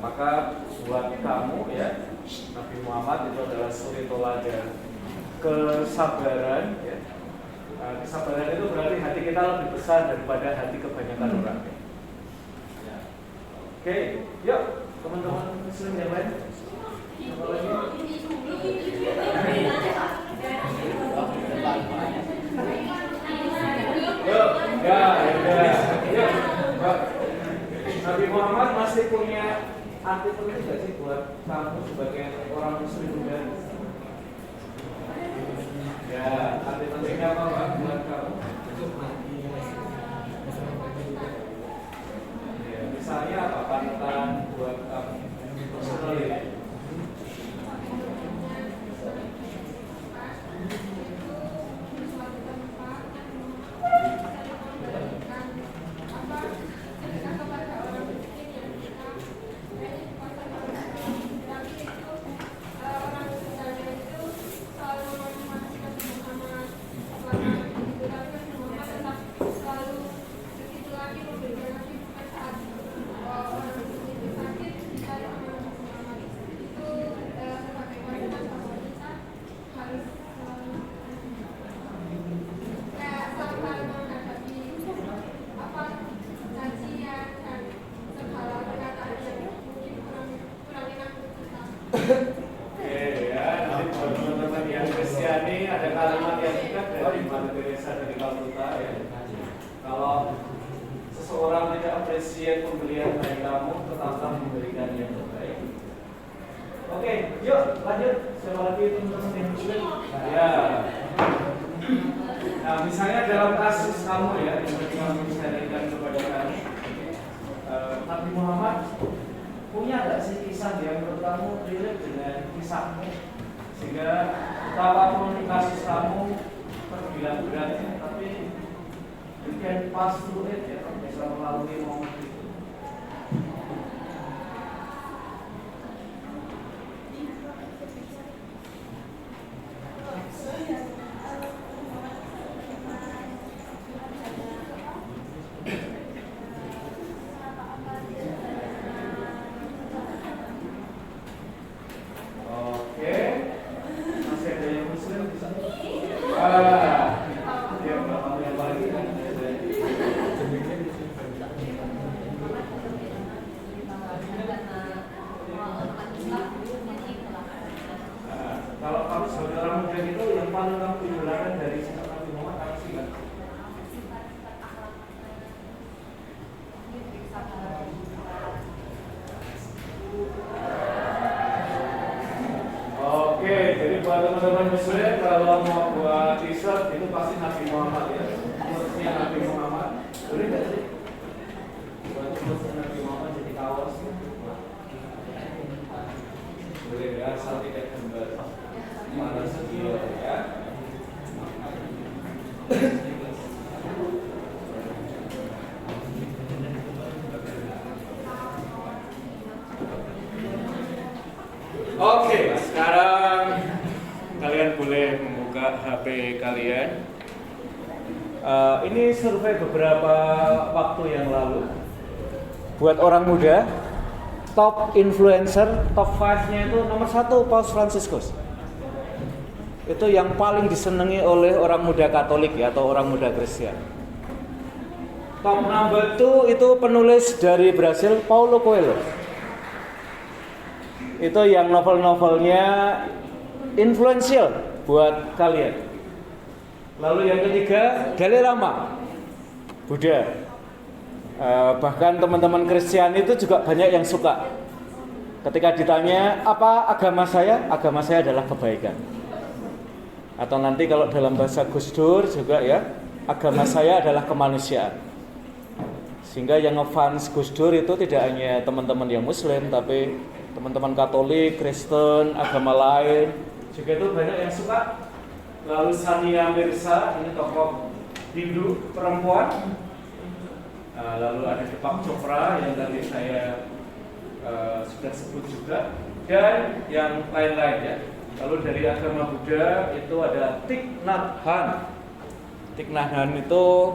Maka buat kamu, ya, Nabi Muhammad itu adalah suri toladan kesabaran, ya. Kesabaran itu berarti hati kita lebih besar daripada hati kebanyakan orang. Ya. Oke, yuk teman-teman Muslim yang lain. Apa lagi? Yuk, yuk. Nabi Muhammad masih punya arti penting nggak sih buat kamu sebagai orang Muslim juga? Ya, arti pentingnya apa Pak buat kamu? Ya, misalnya apa panutan buat kamu? Personally. Teman-teman Muslim kalau mau buat t-shirt itu pasti Nabi Muhammad, ya. Kursnya Nabi Muhammad. Boleh nggak sih? Buat kursnya Nabi Muhammad jadi kaos. Boleh ya, asal tidak gambar mana sedia, ya. Oke. Oke, sekarang kalian boleh membuka HP kalian. Ini survei beberapa waktu yang lalu. Buat orang muda, top influencer, top 5-nya itu nomor 1 Paus Fransiskus. Itu yang paling disenangi oleh orang muda Katolik ya, atau orang muda Kristen. Top number 2 itu penulis dari Brasil, Paulo Coelho. Itu yang novel-novelnya influential buat kalian. Lalu yang ketiga, Dalai Lama, Buddha. Bahkan teman-teman Kristen itu juga banyak yang suka. Ketika ditanya, apa agama saya? Agama saya adalah kebaikan. Atau nanti kalau dalam bahasa Gus Dur juga ya, agama saya adalah kemanusiaan. Sehingga yang ngefans Gus Dur itu tidak hanya teman-teman yang Muslim, tapi teman-teman Katolik, Kristen, agama lain juga itu banyak yang suka. Lalu Sania Mirza, ini tokoh Hindu perempuan. Lalu ada Deepak Chopra yang tadi saya sudah sebut juga, dan yang lain-lain ya. Lalu dari agama Buddha itu ada Thich Nhat Hanh. Thich Nhat Hanh itu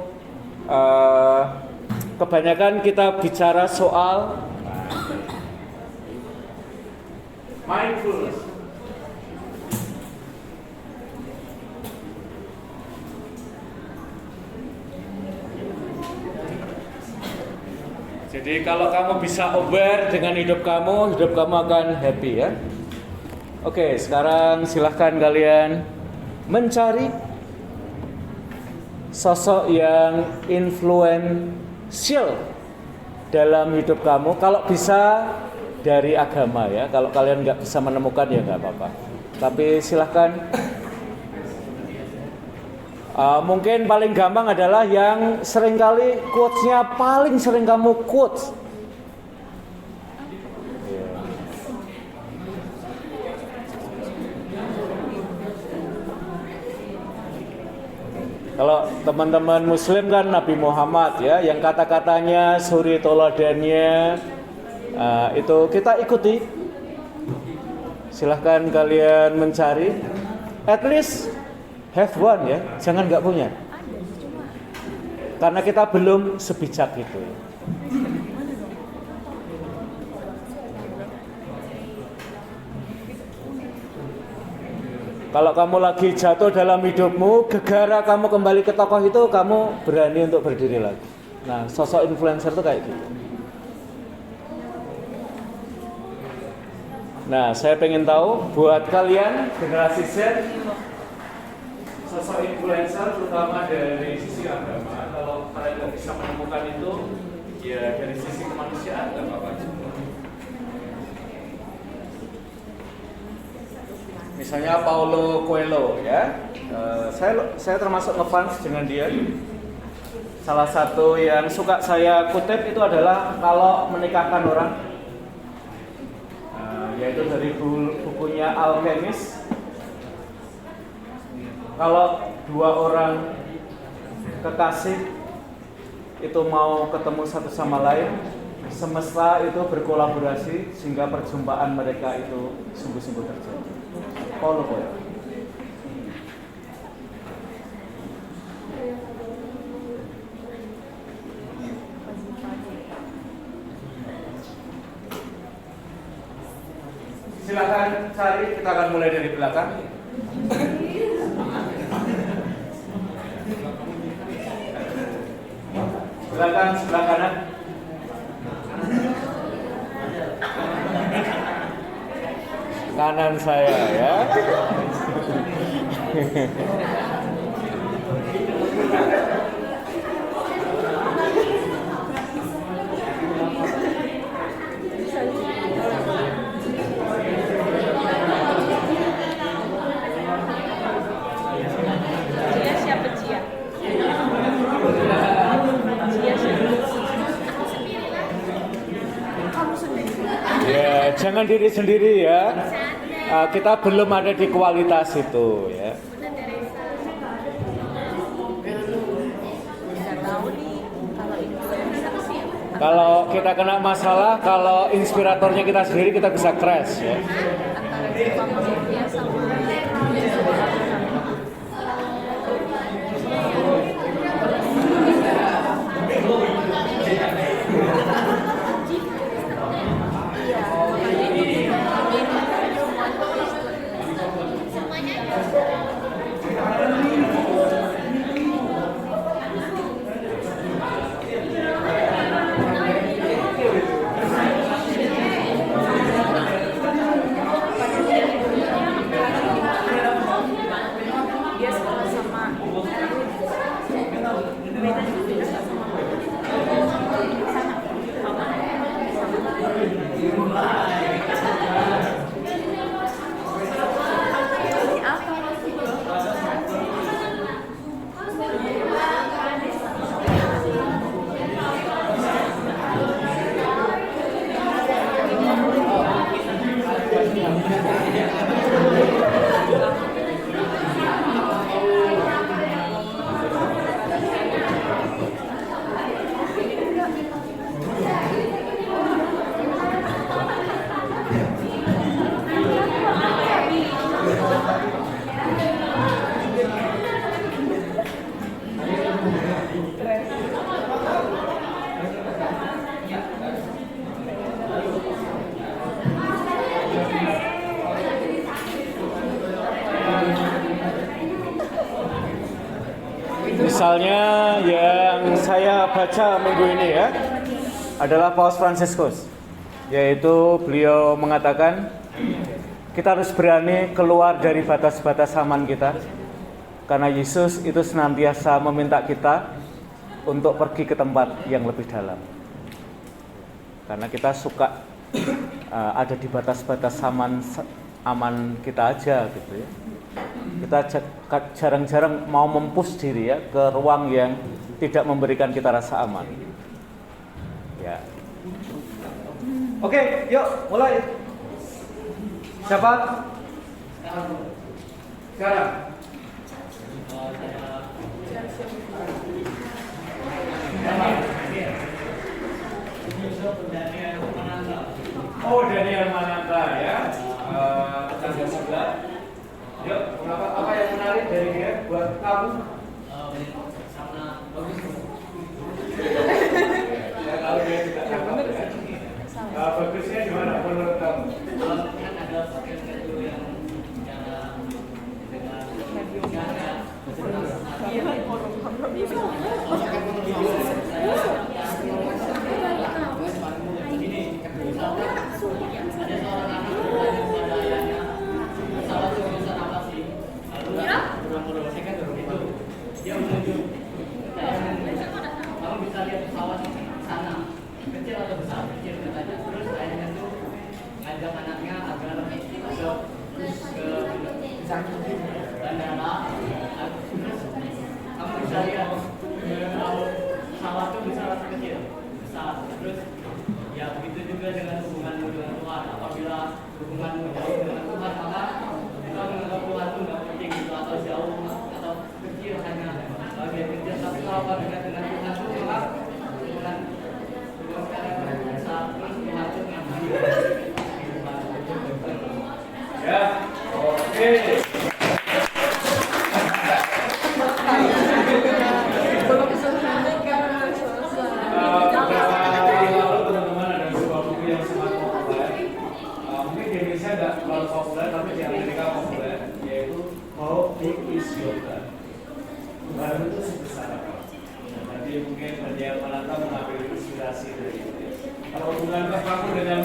kebanyakan kita bicara soal mindfulness. Jadi kalau kamu bisa aware dengan hidup kamu akan happy ya. Oke, sekarang silahkan kalian mencari sosok yang influential dalam hidup kamu. Kalau bisa dari agama ya. Kalau kalian nggak bisa menemukan ya nggak apa-apa. Tapi silahkan. Mungkin paling gampang adalah yang seringkali quotes-nya paling sering kamu quotes. Kalau teman-teman Muslim kan Nabi Muhammad ya, yang kata-katanya, suri toladannya, itu kita ikuti. Silahkan kalian mencari. At least have one ya, jangan nggak punya. Karena kita belum sebijak itu. Kalau kamu lagi jatuh dalam hidupmu, gegara kamu kembali ke tokoh itu, kamu berani untuk berdiri lagi. Nah, sosok influencer itu kayak gitu. Nah, saya pengen tahu buat kalian generasi Z, sosok influencer terutama dari sisi agama, kalau kalian nggak bisa menemukan itu, ya dari sisi kemanusiaan nggak apa-apa. Misalnya Paulo Coelho ya, saya termasuk ngefans dengan dia. Salah satu yang suka saya kutip itu adalah kalau menikahkan orang, yaitu dari bukunya Alchemist. Kalau dua orang kekasih itu mau ketemu satu sama lain, semesta itu berkolaborasi sehingga perjumpaan mereka itu sungguh-sungguh terjadi. Paulo Coelho. Silakan cari, kita akan mulai dari belakang. Belakang sebelah kanan. Kanan saya ya. Ya, jangan diri sendiri ya. Kita belum ada di kualitas itu ya. Kalau kita kena masalah, kalau inspiratornya kita sendiri, kita bisa crash ya. Misalnya yang saya baca minggu ini ya adalah Paus Fransiskus, yaitu beliau mengatakan kita harus berani keluar dari batas-batas aman kita, karena Yesus itu senantiasa meminta kita untuk pergi ke tempat yang lebih dalam. Karena kita suka ada di batas-batas aman kita aja gitu ya. Kita jarang-jarang mau mempush diri ya ke ruang yang tidak memberikan kita rasa aman. Ya. Oke, yuk mulai. Siapa? Sekarang. Oh, Daniel Mananta ya. Tetangga sebelah. Yuk, apa yang menarik dari dia buat kamu? Saya tahu dia tidak cakap ya. Bagusnya di mana menurut kamu? Kan ada pakai baju yang dia menuju kamu bisa lihat pesawat sana kecil atau besar kecil katanya terus ayahnya tuh ngajak anaknya agar ke bandara terus kamu bisa lihat kalau pesawat tuh besar atau kecil besar terus ya begitu juga dengan hubunganmu dengan Tuhan apabila hubunganmu jauh dengan Tuhan maka kita menganggap Tuhan itu nggak penting gitu atau jauh atau kecil hanya bagian kecil tapi kalau dengan Tuhan itu maka Tuhan sekarang bisa terus mengatur yang ya, oke. Teman-teman ada sebuah buku yang sangat populer. Mungkin di Indonesia nggak terlalu populer, tapi di Amerika populer, yaitu How Big Is Your God? Tuhan itu sebesar apa? Jadi mungkin Daniel Mananta mengambil inspirasi dari itu. Kalau hubungan kamu dengan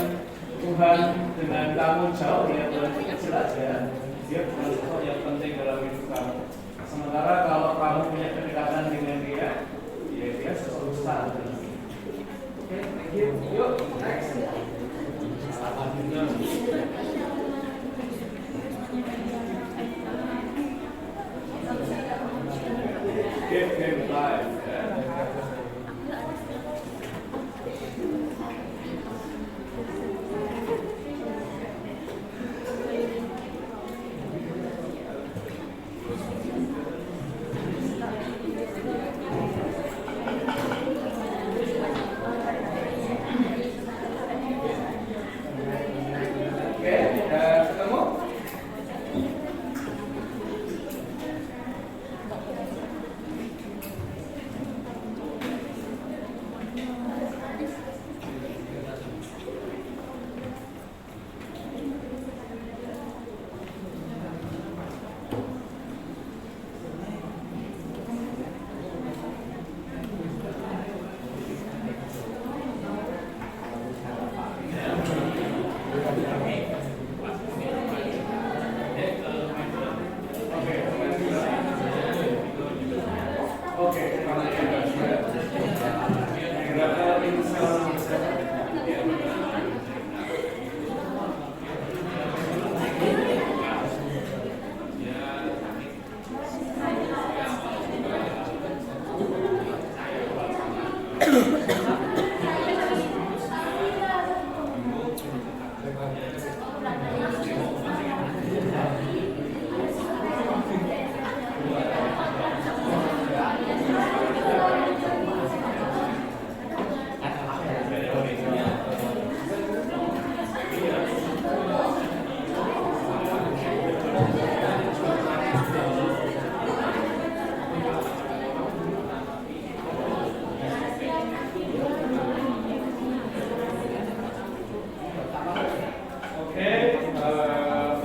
Tuhan dengan kamu jauh ya Tuhan itu kecil aja, dia bukan sesuatu yang penting dalam hidup kamu. Sementara kalau kamu punya kedekatan dengan dia, ya dia sesuatu besar. Oke, thank you. Yuk, next. Give him life.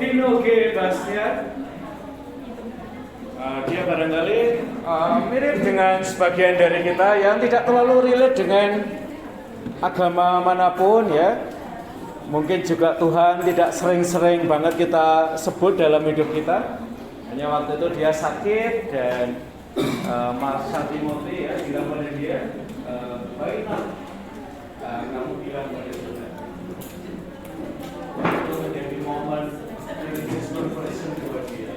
Vino G. Bastian, Dia barangkali mirip dengan sebagian dari kita yang tidak terlalu relate dengan agama manapun ya. Mungkin juga Tuhan tidak sering-sering banget kita sebut dalam hidup kita. Hanya waktu itu dia sakit dan Marsa Timothy ya bilang pada dia, baiklah kamu bilang pada Tuhan. Itu menjadi momen religious conversion buat dia.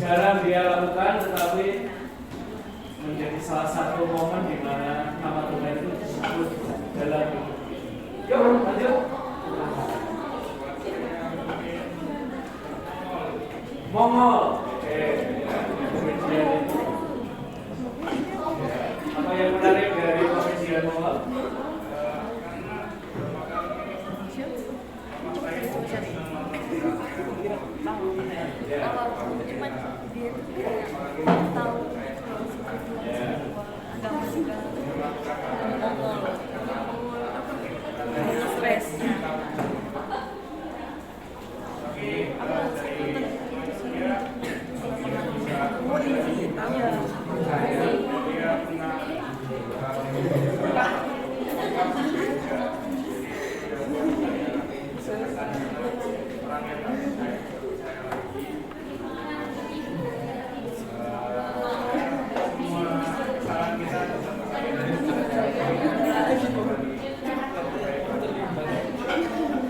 Jarang dia lakukan, tetapi menjadi salah satu momen di mana nama Tuhan itu disebut dalam hidup. Yuk, lanjut. Mongol. Apa yang menarik dari pemician Mongol?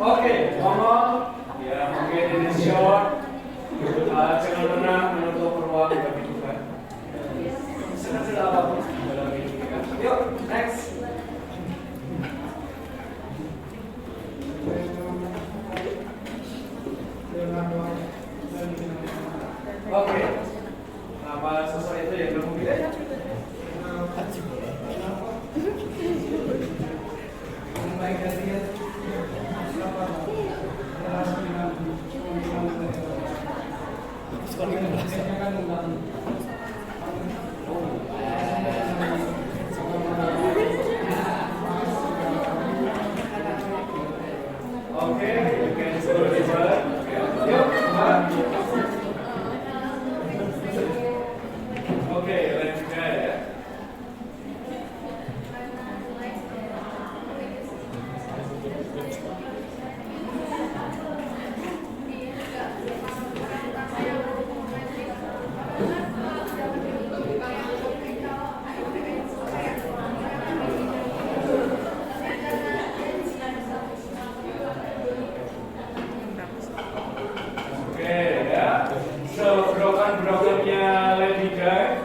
Oke, Mongol, ya mungkin ini short. Jangan pernah menutup ruang bagi Tuhan. Sedang apapun dalam hidup kita. Yuk, next. Oke, nama sosok itu yang kamu pilih? Broken-brokennya Lady Gaga,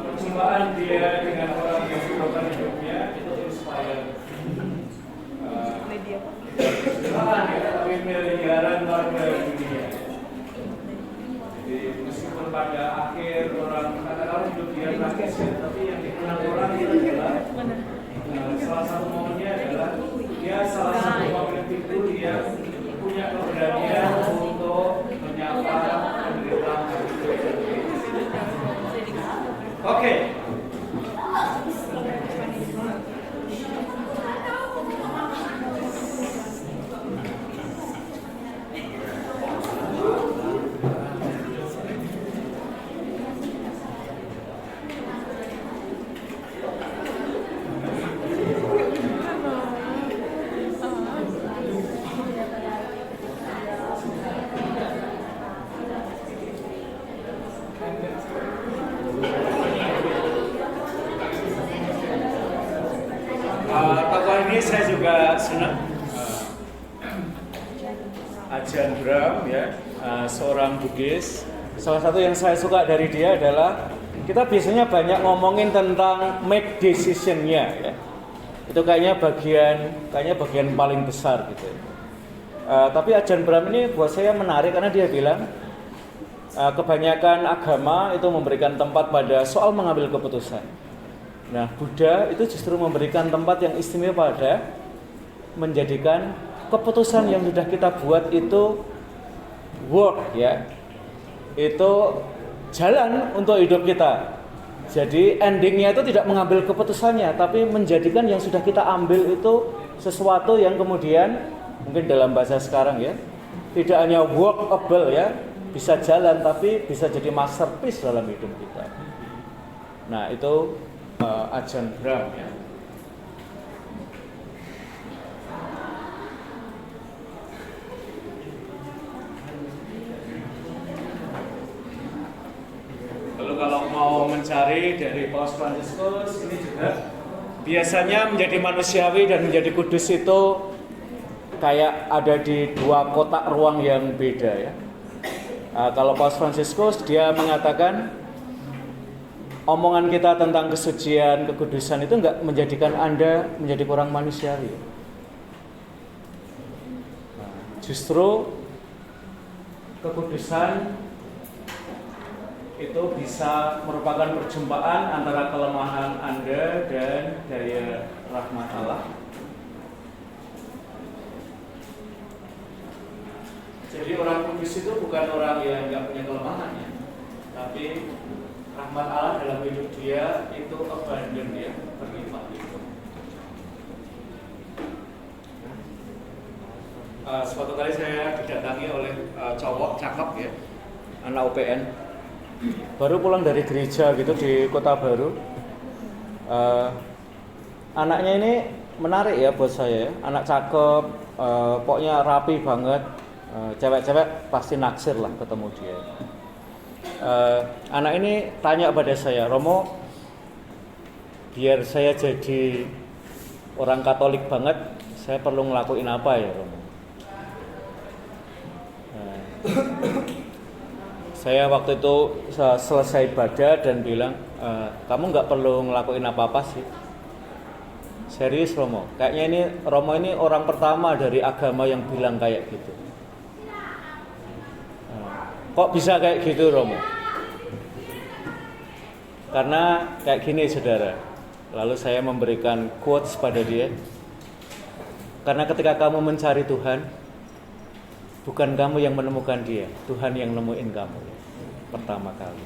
perjumpaan dia dengan orang yang broken hidupnya itu inspired. Perjumpaan ya, tapi miliaran warga dunia. Jadi meskipun pada akhir orang katakan hidup dia tragis ya, tapi yang dikenal orang itu adalah salah satu momennya adalah dia salah satu momen itu dia punya keberanian untuk menyapa penderitaan. Oke. Tokoh ini saya juga senang. Ajahn Brahm ya, seorang Buddhis. Salah satu yang saya suka dari dia adalah kita biasanya banyak ngomongin tentang make decision-nya ya. Itu kayaknya bagian paling besar gitu. Tapi Ajahn Brahm ini buat saya menarik karena dia bilang kebanyakan agama itu memberikan tempat pada soal mengambil keputusan. Nah, Buddha itu justru memberikan tempat yang istimewa pada menjadikan keputusan yang sudah kita buat itu work ya. Itu jalan untuk hidup kita. Jadi endingnya itu tidak mengambil keputusannya, tapi menjadikan yang sudah kita ambil itu sesuatu yang kemudian mungkin dalam bahasa sekarang ya, tidak hanya workable ya, bisa jalan tapi bisa jadi masterpiece dalam hidup kita. Nah, itu Ajahn Brahm ya. Lalu kalau mau mencari dari Paus Fransiskus, ini juga biasanya menjadi manusiawi dan menjadi kudus itu kayak ada di dua kotak ruang yang beda ya. Kalau Paus Fransiskus dia mengatakan omongan kita tentang kesucian, kekudusan itu enggak menjadikan Anda menjadi kurang manusiawi. Justru kekudusan itu bisa merupakan perjumpaan antara kelemahan Anda dan daya rahmat Allah. Jadi orang kudus itu bukan orang yang nggak punya kelemahan ya, tapi rahmat Allah dalam hidup dia itu abundant ya, berlimpah itu. Suatu kali saya didatangi oleh cowok cakep ya, anak UPN, baru pulang dari gereja gitu di Kota Baru. Anaknya ini menarik ya buat saya, anak cakep, pokoknya rapi banget. Cewek-cewek pasti naksir lah ketemu dia. Anak ini tanya pada saya, Romo, biar saya jadi orang Katolik banget, saya perlu ngelakuin apa ya, Romo? Saya waktu itu selesai ibadah dan bilang, kamu nggak perlu ngelakuin apa-apa sih. Serius Romo, kayaknya ini Romo ini orang pertama dari agama yang bilang kayak gitu. Kok bisa kayak gitu Romo? Karena kayak gini saudara. Lalu saya memberikan quotes pada dia. Karena ketika kamu mencari Tuhan, bukan kamu yang menemukan dia, Tuhan yang nemuin kamu pertama kali.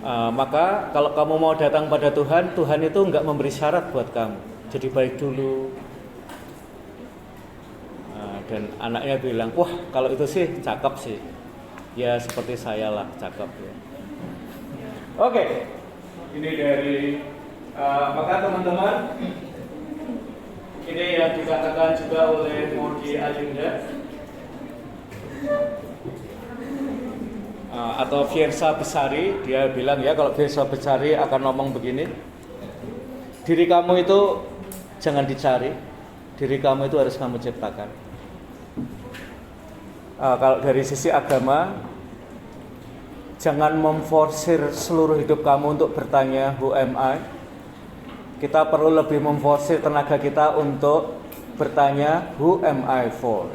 Maka kalau kamu mau datang pada Tuhan, Tuhan itu enggak memberi syarat buat kamu. Jadi baik dulu. Dan anaknya bilang, wah kalau itu sih cakep sih. Ya seperti saya lah, cakep ya. Oke. Ini dari maka teman-teman, ini yang dikatakan juga oleh Mordi Alinda atau Fiersa Besari. Dia bilang ya, kalau Fiersa Besari akan ngomong begini, diri kamu itu jangan dicari, diri kamu itu harus kamu ciptakan. Kalau dari sisi agama, jangan memforsir seluruh hidup kamu untuk bertanya who am I. Kita perlu lebih memforsir tenaga kita untuk bertanya who am I for.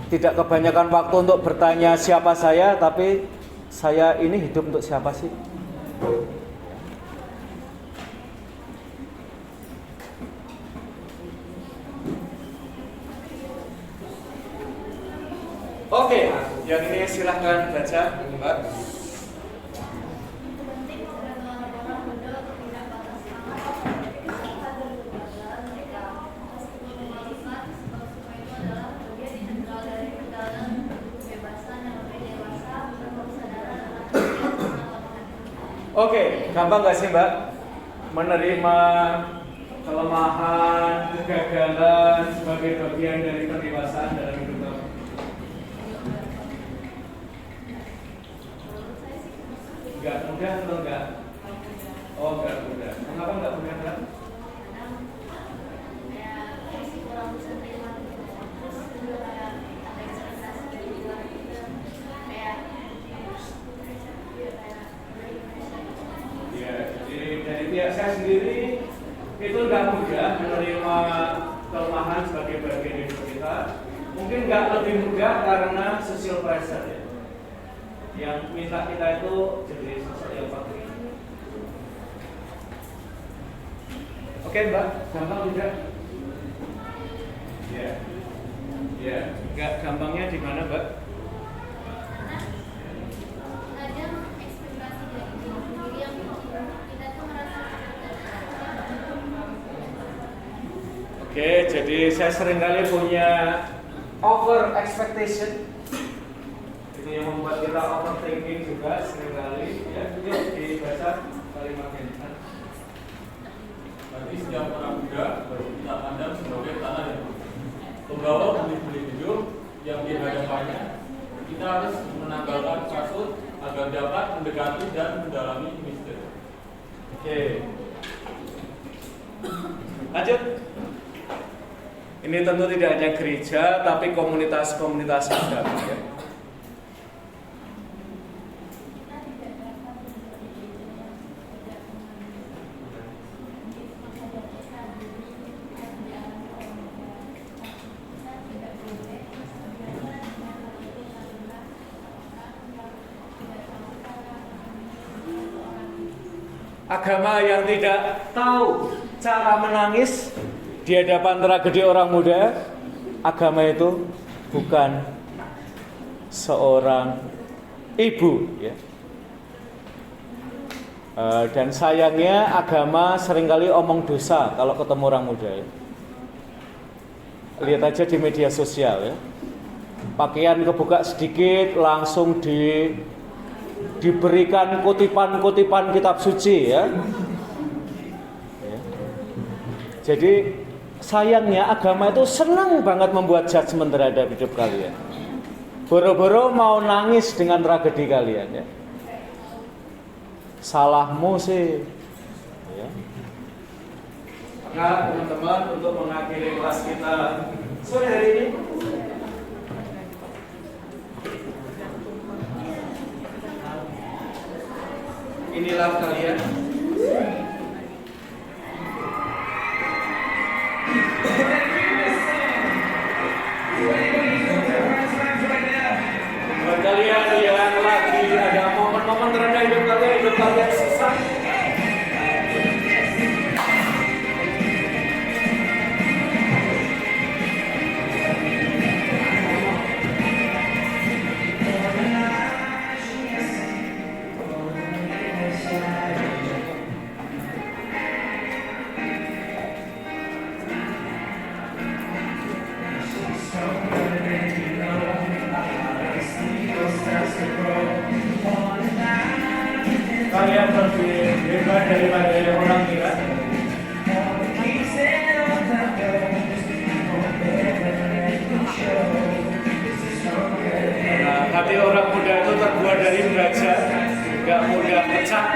Tidak kebanyakan waktu untuk bertanya siapa saya, tapi saya ini hidup untuk siapa sih? Oke, yang ini silahkan baca, Mbak. Oke, gampang gak sih Mbak menerima kelemahan, kegagalan sebagai bagian dari kedewasaan dalam hidup kamu? Enggak mudah atau enggak? Oh, enggak mudah. Mengapa enggak mudah, Mbak? Ya, saya sendiri itu nggak mudah menerima kelemahan sebagai bagian hidup kita. Mungkin nggak lebih mudah karena social pressure ya, yang minta kita itu jadi sosok yang bagus. Oke Mbak, gampang tidak? Ya, ya, nggak gampangnya di mana Mbak? Oke, jadi saya seringkali punya over expectation. Itu yang membuat kita overthinking juga seringkali. Ya, yuk dibaca kalimat ini. Berarti setiap orang muda baru kita pandang sebagai tanah yang pembawa bumi-bumi hidup yang di hadapannya. Kita harus menanggalkan kasut agar dapat mendekati dan mendalami misteri. Oke. Lanjut. Ini tentu tidak hanya gereja, tapi komunitas-komunitas agama. Ya. Agama yang tidak tahu cara menangis di hadapan tragedi orang muda, agama itu bukan seorang ibu, ya. Dan sayangnya agama seringkali omong dosa kalau ketemu orang muda, ya. Lihat aja di media sosial, ya. Pakaian kebuka sedikit langsung diberikan kutipan-kutipan kitab suci, ya. Jadi sayangnya agama itu senang banget membuat judgement terhadap hidup kalian. Boro-boro mau nangis dengan tragedi kalian, ya. Salahmu sih, ya. Maka teman-teman, untuk mengakhiri kelas kita sore hari ini, inilah kalian. Buat kalian yang lagi ada momen-momen terendah hidup kalian susah. Kalian lebih hebat daripada yang orang kira. Nah, hati orang muda itu terbuat dari baja, gak mudah pecah.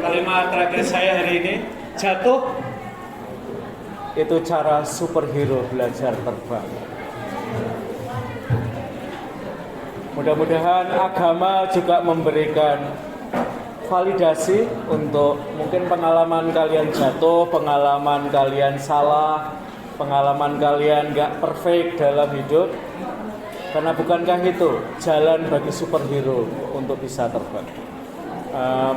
Kalimat terakhir saya hari ini, jatuh itu cara superhero belajar terbang. Mudah-mudahan agama juga memberikan validasi untuk mungkin pengalaman kalian jatuh, pengalaman kalian salah, pengalaman kalian gak perfect dalam hidup. Karena bukankah itu jalan bagi superhero untuk bisa terbang.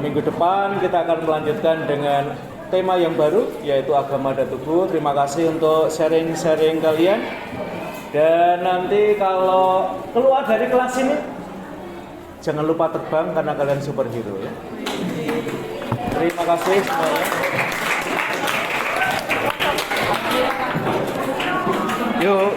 Minggu depan kita akan melanjutkan dengan tema yang baru, yaitu agama dan tubuh. Terima kasih untuk sharing-sharing kalian. Dan nanti kalau keluar dari kelas ini, jangan lupa terbang karena kalian superhero ya. Terima kasih semuanya. Yuk.